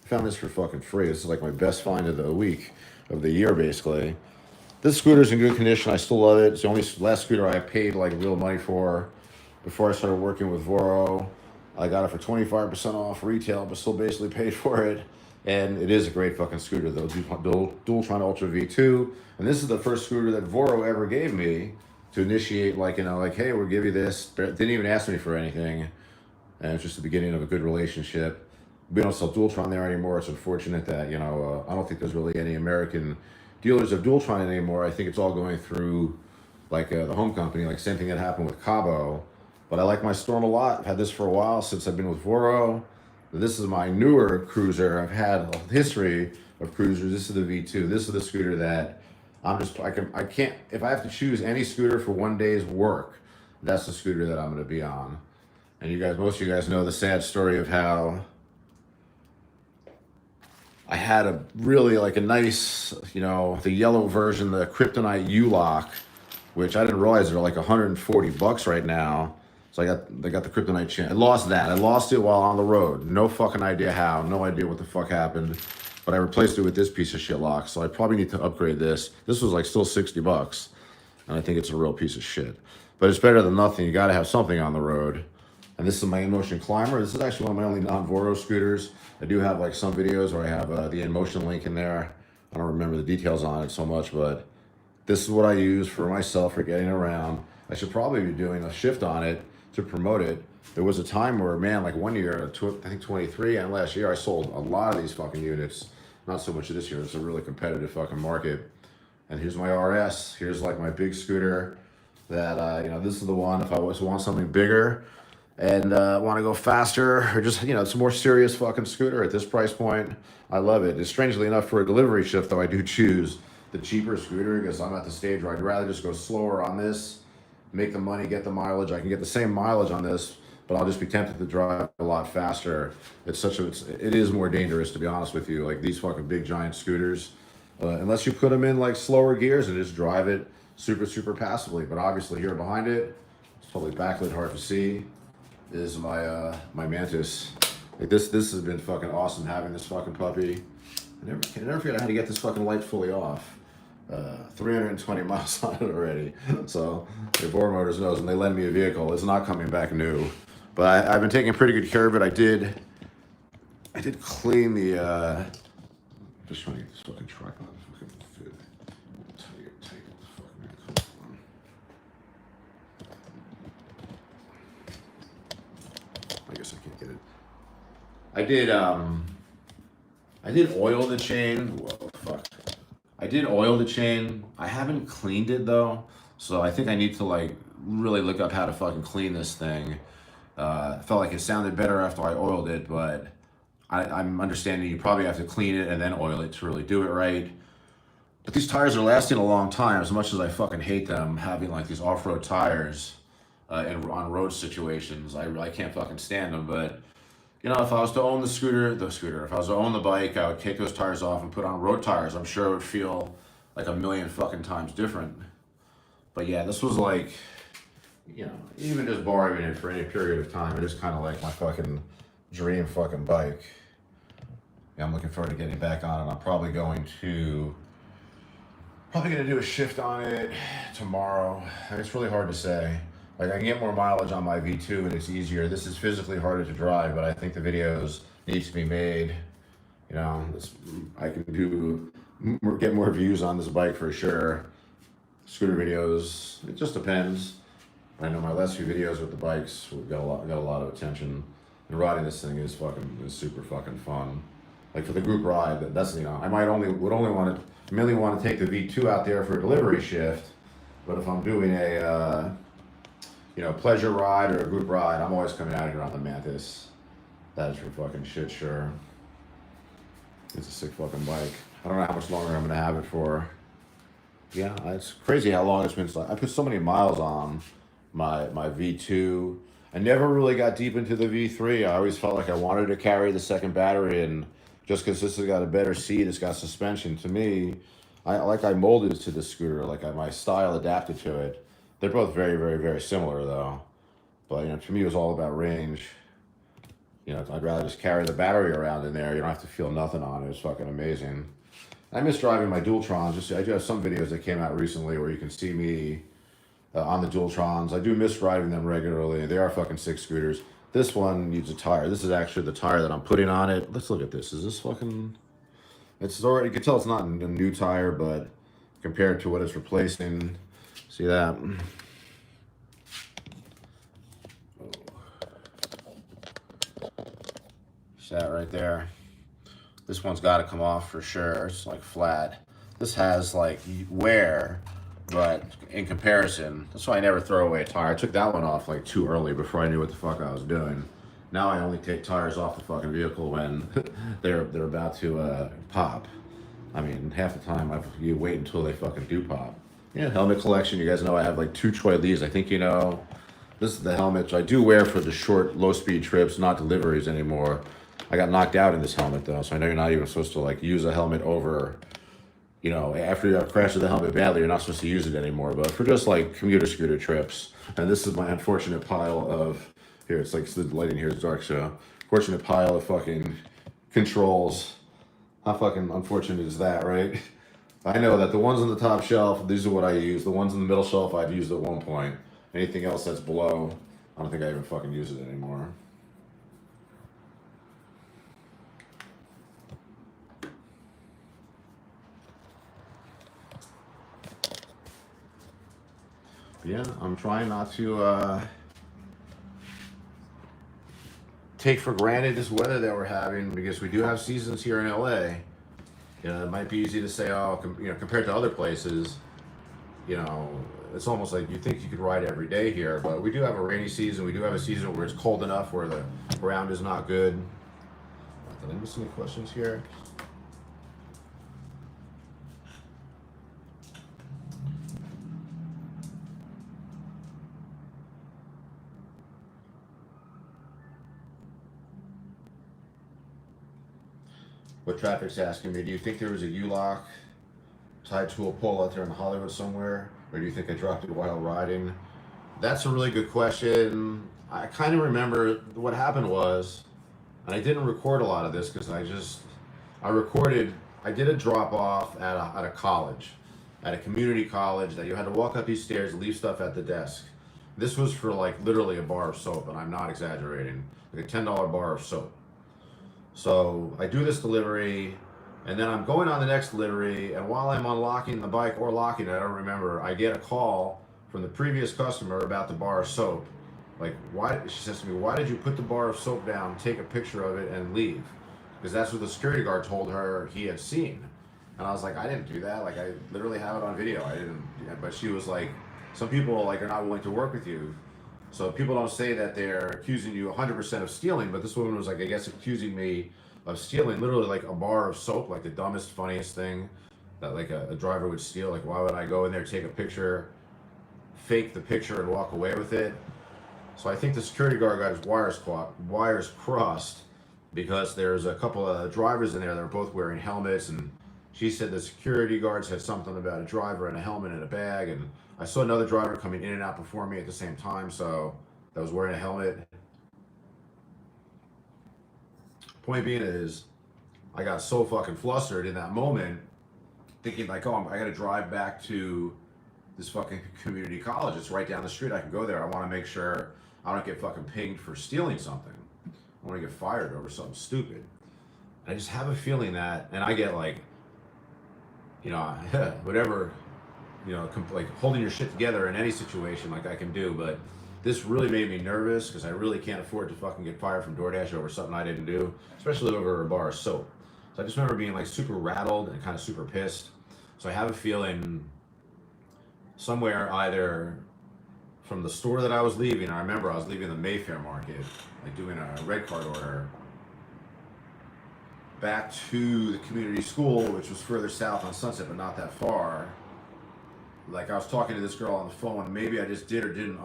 I found this for fucking free. This is like my best find of the week, of the year basically. This scooter's in good condition. I still love it. It's the only last scooter I paid like real money for before I started working with Voro. I got it for 25% off retail, but still basically paid for it. And it is a great fucking scooter though, Dualtron Ultra V2. And this is the first scooter that Voro ever gave me to initiate, like, like, hey, we'll give you this. Didn't even ask me for anything. And it's just the beginning of a good relationship. We don't sell Dualtron there anymore. It's unfortunate that, I don't think there's really any American dealers of Dualtron anymore. I think it's all going through, like, the home company, like same thing that happened with Cabo. But I like my Storm a lot. I've had this for a while since I've been with Voro. This is my newer cruiser. I've had a history of cruisers. This is the V2. This is the scooter that I can't, if I have to choose any scooter for one day's work, that's the scooter that I'm going to be on. And most of you guys know the sad story of how I had a really, like, a nice, the yellow version, the Kryptonite U-Lock, which I didn't realize they're like $140 right now. So they got the Kryptonite chain. I lost that. I lost it while on the road. No fucking idea how. No idea what the fuck happened. But I replaced it with this piece of shit lock. So I probably need to upgrade this. This was like still $60. And I think it's a real piece of shit. But it's better than nothing. You got to have something on the road. And this is my Inmotion Climber. This is actually one of my only non-Voro scooters. I do have like some videos where I have the Inmotion link in there. I don't remember the details on it so much, but this is what I use for myself for getting around. I should probably be doing a shift on it to promote it. There was a time where, man, like one year, I think 23, and last year I sold a lot of these fucking units. Not so much this year. It's a really competitive fucking market. And here's my RS. Here's like my big scooter that, this is the one if I want something bigger and want to go faster, or just, it's a more serious fucking scooter at this price point. I love it. It's strangely enough for a delivery shift, though, I do choose the cheaper scooter because I'm at the stage where I'd rather just go slower on this, make the money, get the mileage. I can get the same mileage on this, but I'll just be tempted to drive a lot faster. It is more dangerous, to be honest with you. Like these fucking big giant scooters, unless you put them in like slower gears and just drive it super, super passively. But obviously here behind it, it's probably backlit, hard to see, is my my Mantis. Like this has been fucking awesome having this fucking puppy. I never figured out how to get this fucking light fully off. 320 miles on it already. So the Voro Motors knows, and they lend me a vehicle. It's not coming back new. But I've been taking pretty good care of it. I did clean the just trying to get this fucking tripod fucking fit. I guess I can't get it. I did oil the chain. Whoa, fuck. I did oil the chain. I haven't cleaned it though, so I think I need to like really look up how to fucking clean this thing. I felt like it sounded better after I oiled it, but I'm understanding you probably have to clean it and then oil it to really do it right. But these tires are lasting a long time, as much as I fucking hate them having like these off-road tires on road situations. I can't fucking stand them, but if I was to own the scooter, if I was to own the bike, I would take those tires off and put on road tires. I'm sure it would feel like a million fucking times different. But yeah, this was like, even just borrowing it for any period of time, it is kind of like my fucking dream fucking bike. Yeah, I'm looking forward to getting back on it. I'm probably going to do a shift on it tomorrow. It's really hard to say. Like I can get more mileage on my V2 and it's easier. This is physically harder to drive, but I think the videos need to be made. I can get more views on this bike for sure. Scooter videos, it just depends. I know my last few videos with the bikes got a lot of attention. And riding this thing is super fucking fun. Like for the group ride, that's I mainly want to take the V2 out there for a delivery shift, but if I'm doing a pleasure ride or a group ride, I'm always coming out here on the Mantis. That is for fucking shit sure. It's a sick fucking bike. I don't know how much longer I'm gonna have it for. Yeah, it's crazy how long it's been. I put so many miles on my V2. I never really got deep into the V3. I always felt like I wanted to carry the second battery, and just because this has got a better seat, it's got suspension. To me, I molded to the scooter. Like my style adapted to it. They're both very, very, very similar though. But to me it was all about range. I'd rather just carry the battery around in there. You don't have to feel nothing on it. It's fucking amazing. I miss driving my Dualtrons. I do have some videos that came out recently where you can see me on the Dualtrons. I do miss driving them regularly. They are fucking sick scooters. This one needs a tire. This is actually the tire that I'm putting on it. Let's look at this. Is this fucking... It's already... You can tell it's not a new tire, but compared to what it's replacing... See that? See that right there? This one's got to come off for sure. It's like flat. This has like wear, but in comparison, that's why I never throw away a tire. I took that one off like too early before I knew what the fuck I was doing. Now I only take tires off the fucking vehicle when they're about to pop. I mean, half the time you wait until they fucking do pop. Yeah, helmet collection. You guys know I have like 2 Troy Lees. I think you know. This is the helmet I do wear for the short, low-speed trips, not deliveries anymore. I got knocked out in this helmet though, so I know you're not even supposed to like use a helmet over, you know, after you crash with the helmet badly, you're not supposed to use it anymore. But for just like commuter scooter trips, and this is my unfortunate pile of, here, it's like the lighting here is dark, so unfortunate pile of fucking controls. How fucking unfortunate is that, right? I know that the ones on the top shelf, these are what I use. The ones in the middle shelf I've used at one point. Anything else that's below, I don't think I even fucking use it anymore. But yeah, I'm trying not to take for granted this weather that we're having, because we do have seasons here in LA. You know, it might be easy to say, oh, you know, compared to other places, you know, it's almost like you think you could ride every day here, but we do have a rainy season. We do have a season where it's cold enough where the ground is not good. Did I miss any questions here? What traffic's asking me, do you think there was a U-lock tied to a pole out there in Hollywood somewhere? Or do you think I dropped it while riding? That's a really good question. I kind of remember what happened was, and I didn't record a lot of this because I did a drop off at a college, at a community college, that you had to walk up these stairs, leave stuff at the desk. This was for like literally a bar of soap, and I'm not exaggerating, like a $10 bar of soap. So I do this delivery, and then I'm going on the next delivery, and while I'm unlocking the bike or locking it, I don't remember, I get a call from the previous customer about the bar of soap. Like, why? She says to me, why did you put the bar of soap down, take a picture of it, and leave? Because that's what the security guard told her he had seen. And I was like, I didn't do that. Like, I literally have it on video. I didn't. But she was like, some people like are not willing to work with you. So people don't say that they're accusing you 100% of stealing, but this woman was like, I guess, accusing me of stealing literally like a bar of soap, like the dumbest, funniest thing that like a driver would steal. Like, why would I go in there, take a picture, fake the picture, and walk away with it? So I think the security guard got his wires crossed, because there's a couple of drivers in there that are both wearing helmets, and she said the security guard said something about a driver and a helmet and a bag, and I saw another driver coming in and out before me at the same time, so that was wearing a helmet. Point being is, I got so fucking flustered in that moment, thinking like, oh, I gotta drive back to this fucking community college. It's right down the street. I can go there. I want to make sure I don't get fucking pinged for stealing something. I want to get fired over something stupid. I just have a feeling that, and I get like, you know, whatever, you know, like holding your shit together in any situation, like I can do, but this really made me nervous because I really can't afford to fucking get fired from DoorDash over something I didn't do, especially over a bar of soap. So I just remember being like super rattled and kind of super pissed. So I have a feeling somewhere either from the store that I was leaving, I remember I was leaving the Mayfair market, like doing a red card order, back to the community school, which was further south on Sunset, but not that far. Like, I was talking to this girl on the phone, and maybe I just did or didn't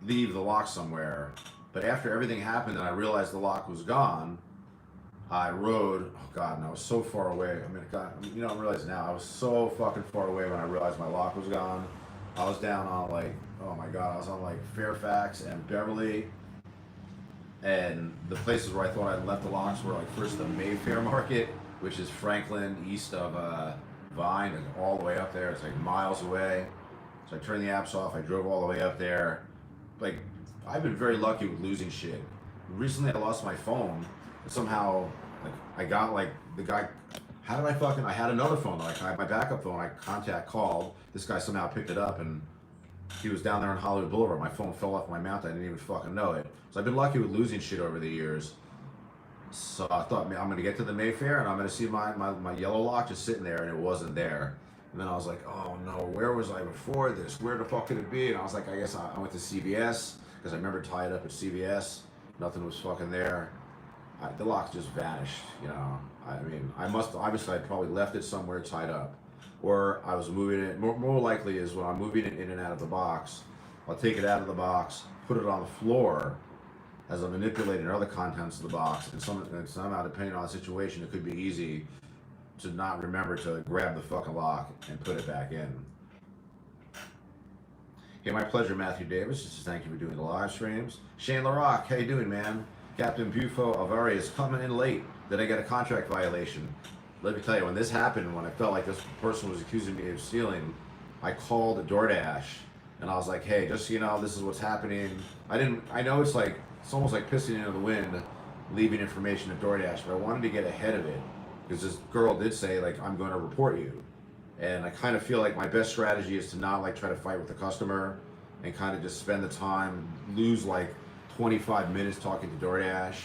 leave the lock somewhere. But after everything happened and I realized the lock was gone, I rode, oh God, and I was so far away. I mean, God, you know, I'm realizing now, I was so fucking far away when I realized my lock was gone. I was down on like, oh my God, I was on like Fairfax and Beverly. And the places where I thought I'd left the locks were like first the Mayfair Market, which is Franklin, east of Vine, and all the way up there. It's like miles away. So I turned the apps off. I drove all the way up there. Like, I've been very lucky with losing shit. Recently I lost my phone, and somehow, like, I got like the guy, how did I had another phone, like I had my backup phone, I called, this guy somehow picked it up, and he was down there on Hollywood Boulevard. My phone fell off my mount, I didn't even fucking know it. So I've been lucky with losing shit over the years. So I thought, man, I'm gonna get to the Mayfair and I'm gonna see my yellow lock just sitting there, and it wasn't there. And then I was like, oh no, where was I before this? Where the fuck could it be? And I was like, I guess I went to CVS, because I remember tied up at CVS. Nothing was fucking there. The lock just vanished, you know. I mean, obviously I probably left it somewhere tied up. Or I was moving it, more likely is when I'm moving it in and out of the box, I'll take it out of the box, put it on the floor as I'm manipulating other contents of the box, and somehow, depending on the situation, it could be easy to not remember to grab the fucking lock and put it back in. Hey, my pleasure, Matthew Davis. Just thank you for doing the live streams. Shane LaRock, how you doing, man? Captain Bufo Alvari is coming in late. Did I get a contract violation? Let me tell you, when this happened, when I felt like this person was accusing me of stealing, I called DoorDash, and I was like, hey, just so you know, this is what's happening. I know it's almost like pissing into the wind, leaving information at DoorDash, but I wanted to get ahead of it, because this girl did say, like, I'm going to report you. And I kind of feel like my best strategy is to not like try to fight with the customer and kind of just spend the time, lose like 25 minutes talking to DoorDash.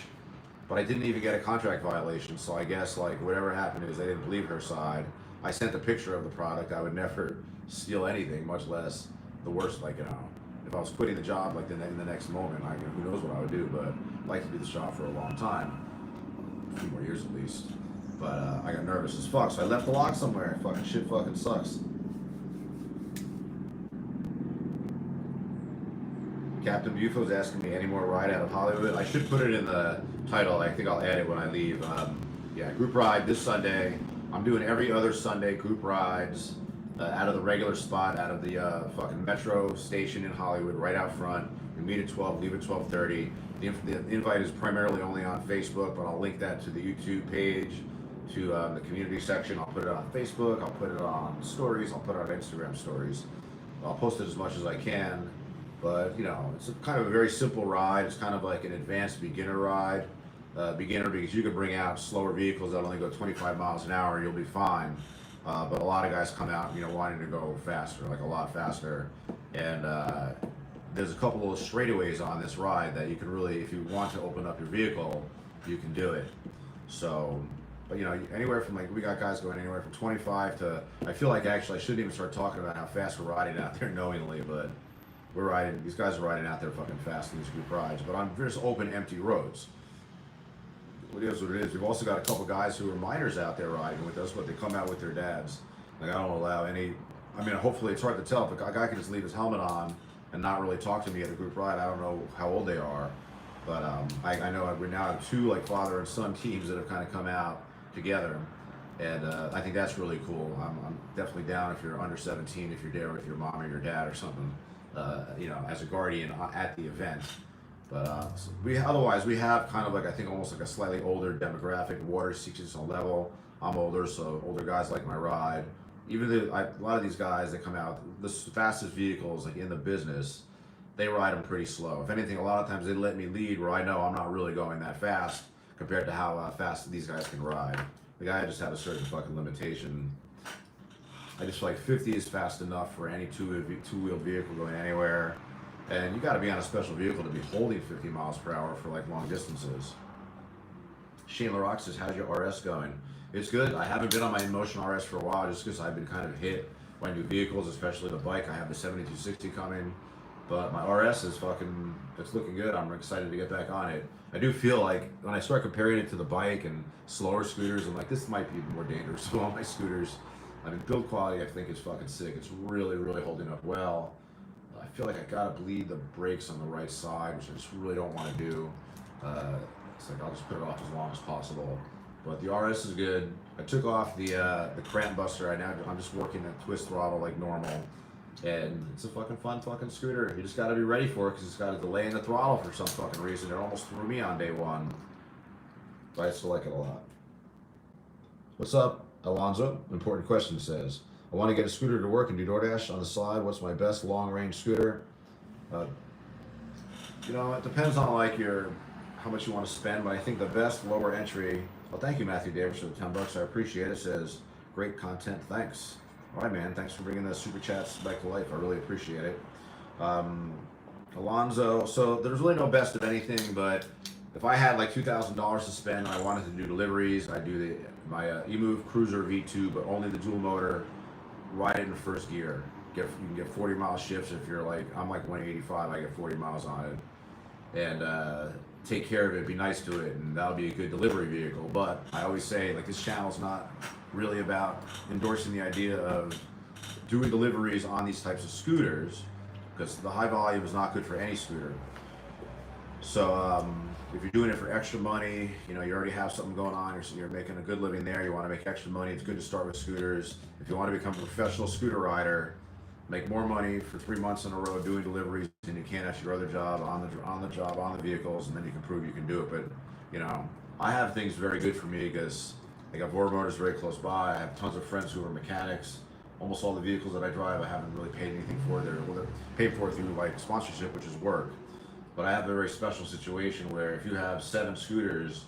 But I didn't even get a contract violation, so I guess like whatever happened is they didn't believe her side. I sent a picture of the product. I would never steal anything, much less the worst, like, you know, if I was quitting the job like in the next moment, who knows what I would do, but I'd like to do this job for a long time, a few more years at least. But I got nervous as fuck, so I left the lock somewhere. Fucking shit fucking sucks. Captain Bufo's asking me any more ride out of Hollywood. I should put it in the title. I think I'll add it when I leave. Yeah, group ride this Sunday. I'm doing every other Sunday group rides out of the regular spot, out of the fucking metro station in Hollywood, right out front. We meet at 12, leave at 12:30. The invite is primarily only on Facebook, but I'll link that to the YouTube page, to the community section. I'll put it on Facebook, I'll put it on stories, I'll put it on Instagram stories. I'll post it as much as I can, but you know, it's kind of a very simple ride. It's kind of like an advanced beginner ride. Beginner because you can bring out slower vehicles that only go 25 miles an hour, you'll be fine. But a lot of guys come out, you know, wanting to go faster, like a lot faster. And there's a couple of straightaways on this ride that you can really, if you want to open up your vehicle, you can do it. So, but you know, anywhere from like, we got guys going anywhere from 25 to, I feel like actually I shouldn't even start talking about how fast we're riding out there knowingly, but we're riding, these guys are riding out there fucking fast in these group rides, but on just open, empty roads. It is what it is. We've also got a couple guys who are minors out there riding with us, but they come out with their dads. Like, I don't allow any, I mean, hopefully it's hard to tell if a guy can just leave his helmet on and not really talk to me at a group ride. I don't know how old they are, but I know we now have two like father and son teams that have kind of come out together, and I think that's really cool. I'm definitely down if you're under 17, if you're there with your mom or your dad or something, you know, as a guardian at the event. But so otherwise we have kind of like, I think almost like a slightly older demographic. Water seeks on level. I'm older, so older guys like my ride. Even a lot of these guys that come out, the fastest vehicles like in the business, they ride them pretty slow. If anything, a lot of times they let me lead where I know I'm not really going that fast compared to how fast these guys can ride. The guy just had a certain fucking limitation. I just feel like 50 is fast enough for any two-wheel vehicle going anywhere. And you got to be on a special vehicle to be holding 50 miles per hour for like long distances. Shane LaRock says, how's your RS going? It's good. I haven't been on my Inmotion RS for a while just because I've been kind of hit by new vehicles, especially the bike. I have the 7260 coming, but my RS is fucking, it's looking good. I'm excited to get back on it. I do feel like when I start comparing it to the bike and slower scooters, I'm like, this might be more dangerous. So all my scooters, I mean, build quality I think is fucking sick. It's really, really holding up well. I feel like I gotta bleed the brakes on the right side, which I just really don't want to do. It's like I'll just put it off as long as possible. But the RS is good. I took off the cramp buster. I'm just working at twist throttle like normal, and it's a fucking fun fucking scooter. You just gotta be ready for it because it's got a delay in the throttle for some fucking reason. It almost threw me on day one, but I still like it a lot. What's up, Alonzo? Important question says, I want to get a scooter to work and do DoorDash on the side. What's my best long-range scooter? You know, it depends on like how much you want to spend, but I think the best lower entry. Well, thank you, Matthew Davis, for the $10. I appreciate it. Says great content. Thanks. All right, man. Thanks for bringing the super chats back to life. I really appreciate it. Alonzo. So there's really no best of anything, but if I had like $2,000 to spend and I wanted to do deliveries, I do my EMOVE Cruiser V2, but only the dual motor. Ride it in first gear. You can get 40-mile shifts if you're like, I'm like 185, I get 40 miles on it. And take care of it, be nice to it, and that'll be a good delivery vehicle. But I always say, like, this channel's not really about endorsing the idea of doing deliveries on these types of scooters, because the high volume is not good for any scooter. So if you're doing it for extra money, you know, you already have something going on, you're making a good living there, you want to make extra money, it's good to start with scooters. If you want to become a professional scooter rider, make more money for 3 months in a row doing deliveries than you can at your other job, on the vehicles, and then you can prove you can do it. But, you know, I have things very good for me because I got Voro Motors very close by. I have tons of friends who are mechanics. Almost all the vehicles that I drive, I haven't really paid anything for. They're paid for through like sponsorship, which is work. But I have a very special situation where if you have 7 scooters,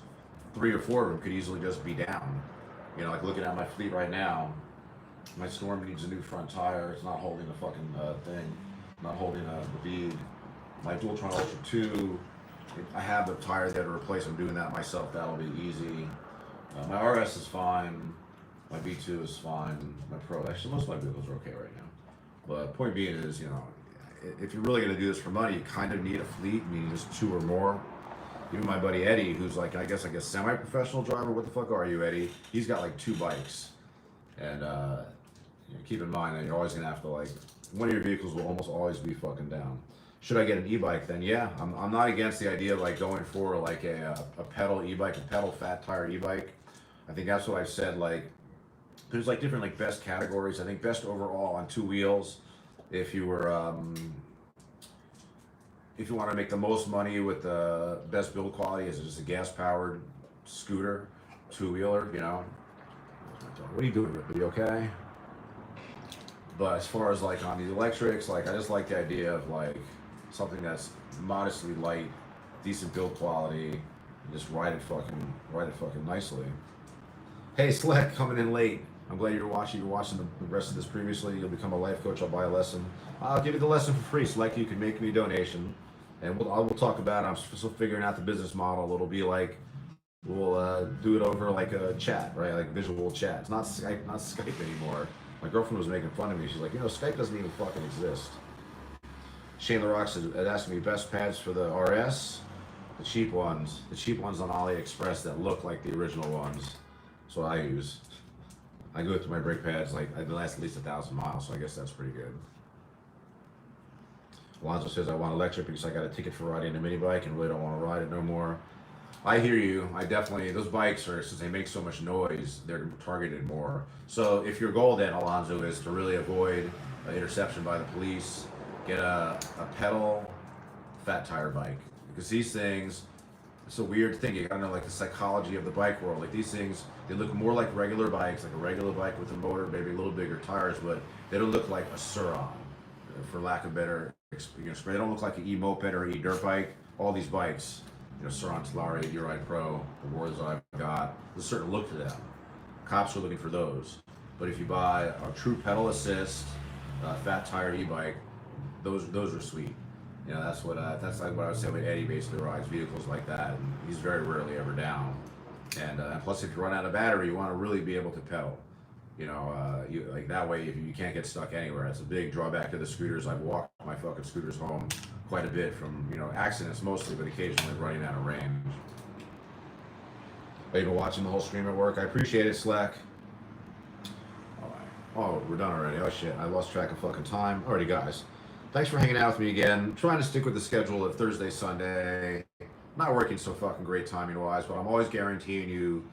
3 or 4 of them could easily just be down. You know, like looking at my fleet right now, my Storm needs a new front tire. It's not holding the fucking thing. Not holding the bead. My Dualtron Ultra 2, I have the tire there to replace. I'm doing that myself. That'll be easy. My RS is fine. My V2 is fine. My Pro, actually, most of my vehicles are okay right now. But point being is, you know, if you're really going to do this for money, you kind of need a fleet, meaning just 2 or more. Even my buddy Eddie, who's like, I guess semi-professional driver. What the fuck are you, Eddie? He's got like 2 bikes. And you know, keep in mind that you're always gonna have to, like, one of your vehicles will almost always be fucking down. Should I get an e-bike? Then yeah, I'm not against the idea of like going for like a pedal e-bike, a pedal fat tire e-bike. I think that's what I've said. Like, there's like different like best categories. I think best overall on 2 wheels. If you were if you want to make the most money with the best build quality, is just a gas-powered scooter, 2-wheeler. You know, what are you doing? Are you okay? But as far as like on the electrics, like I just like the idea of like something that's modestly light, decent build quality, and just ride it fucking nicely. Hey Slick, coming in late. I'm glad you're watching. You're watching the rest of this previously. You'll become a life coach. I'll buy a lesson. I'll give you the lesson for free. Slick, you can make me a donation, and we'll talk about it. I'm still figuring out the business model. It'll be like we'll do it over like a chat, right? Like visual chat. It's not Skype anymore. My girlfriend was making fun of me. She's like, you know, Skype doesn't even fucking exist. Shane LaRock is asking me best pads for the RS, the cheap ones on AliExpress that look like the original ones. That's what I use. I go through my brake pads, like they last at least 1,000 miles, so I guess that's pretty good. Alonzo says I want electric because I got a ticket for riding a mini bike and really don't want to ride it no more. I hear you. I definitely, those bikes are, since they make so much noise, they're targeted more. So if your goal then, Alonzo, is to really avoid interception by the police, get a pedal fat tire bike. Because these things, it's a weird thing. You gotta know like the psychology of the bike world. Like these things, they look more like regular bikes, like a regular bike with a motor, maybe a little bigger tires, but they don't look like a Suron, for lack of better experience. They don't look like an e-moped or an e-dirt bike. All these bikes, you know, Suron, Talari, Eride Pro, the ones that I've got, there's a certain look to them. Cops are looking for those. But if you buy a true pedal assist, fat tire e-bike, those are sweet. You know, that's like what I was saying with Eddie. Basically rides vehicles like that, and he's very rarely ever down. And plus, if you run out of battery, you want to really be able to pedal. You know, you like that way you can't get stuck anywhere. That's a big drawback to the scooters. I've walked my fucking scooters home quite a bit from, you know, accidents mostly, but occasionally running out of range. Are you been watching the whole stream at work? I appreciate it, Slack. All right. Oh, we're done already. Oh shit, I lost track of fucking time. Alrighty, guys. Thanks for hanging out with me again. I'm trying to stick with the schedule of Thursday, Sunday. Not working so fucking great timing wise, but I'm always guaranteeing you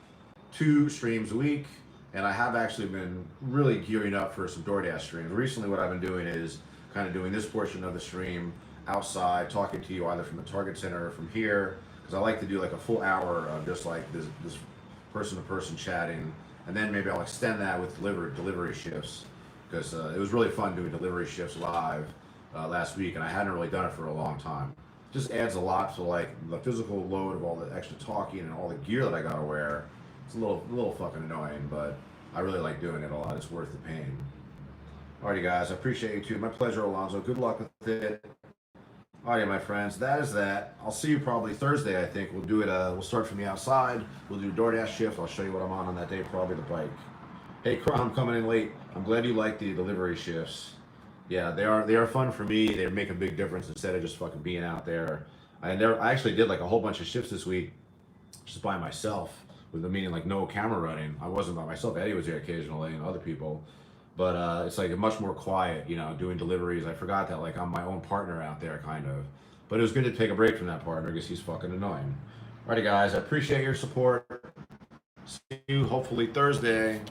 2 streams a week. And I have actually been really gearing up for some DoorDash streams. Recently what I've been doing is kind of doing this portion of the stream outside, talking to you either from the Target Center or from here, because I like to do like a full hour of just like this person-to-person chatting, and then maybe I'll extend that with delivery shifts, because it was really fun doing delivery shifts live last week, and I hadn't really done it for a long time. just adds a lot to like the physical load of all the extra talking and all the gear that I gotta wear. It's a little fucking annoying, but I really like doing it a lot. It's worth the pain. Alrighty, guys, I appreciate you too. My pleasure, Alonzo. Good luck with it. Alrighty, my friends, that is that. I'll see you probably Thursday, I think. We'll do it, we'll start from the outside. We'll do DoorDash shift. I'll show you what I'm on that day, probably the bike. Hey, I'm coming in late. I'm glad you like the delivery shifts. Yeah, they are fun for me. They make a big difference instead of just fucking being out there. I actually did like a whole bunch of shifts this week just by myself, with the meaning like no camera running. I wasn't by myself. Eddie was there occasionally and other people. But it's like a much more quiet, you know, doing deliveries. I forgot that like I'm my own partner out there, kind of. But it was good to take a break from that partner because he's fucking annoying. Alrighty, guys, I appreciate your support. See you hopefully Thursday.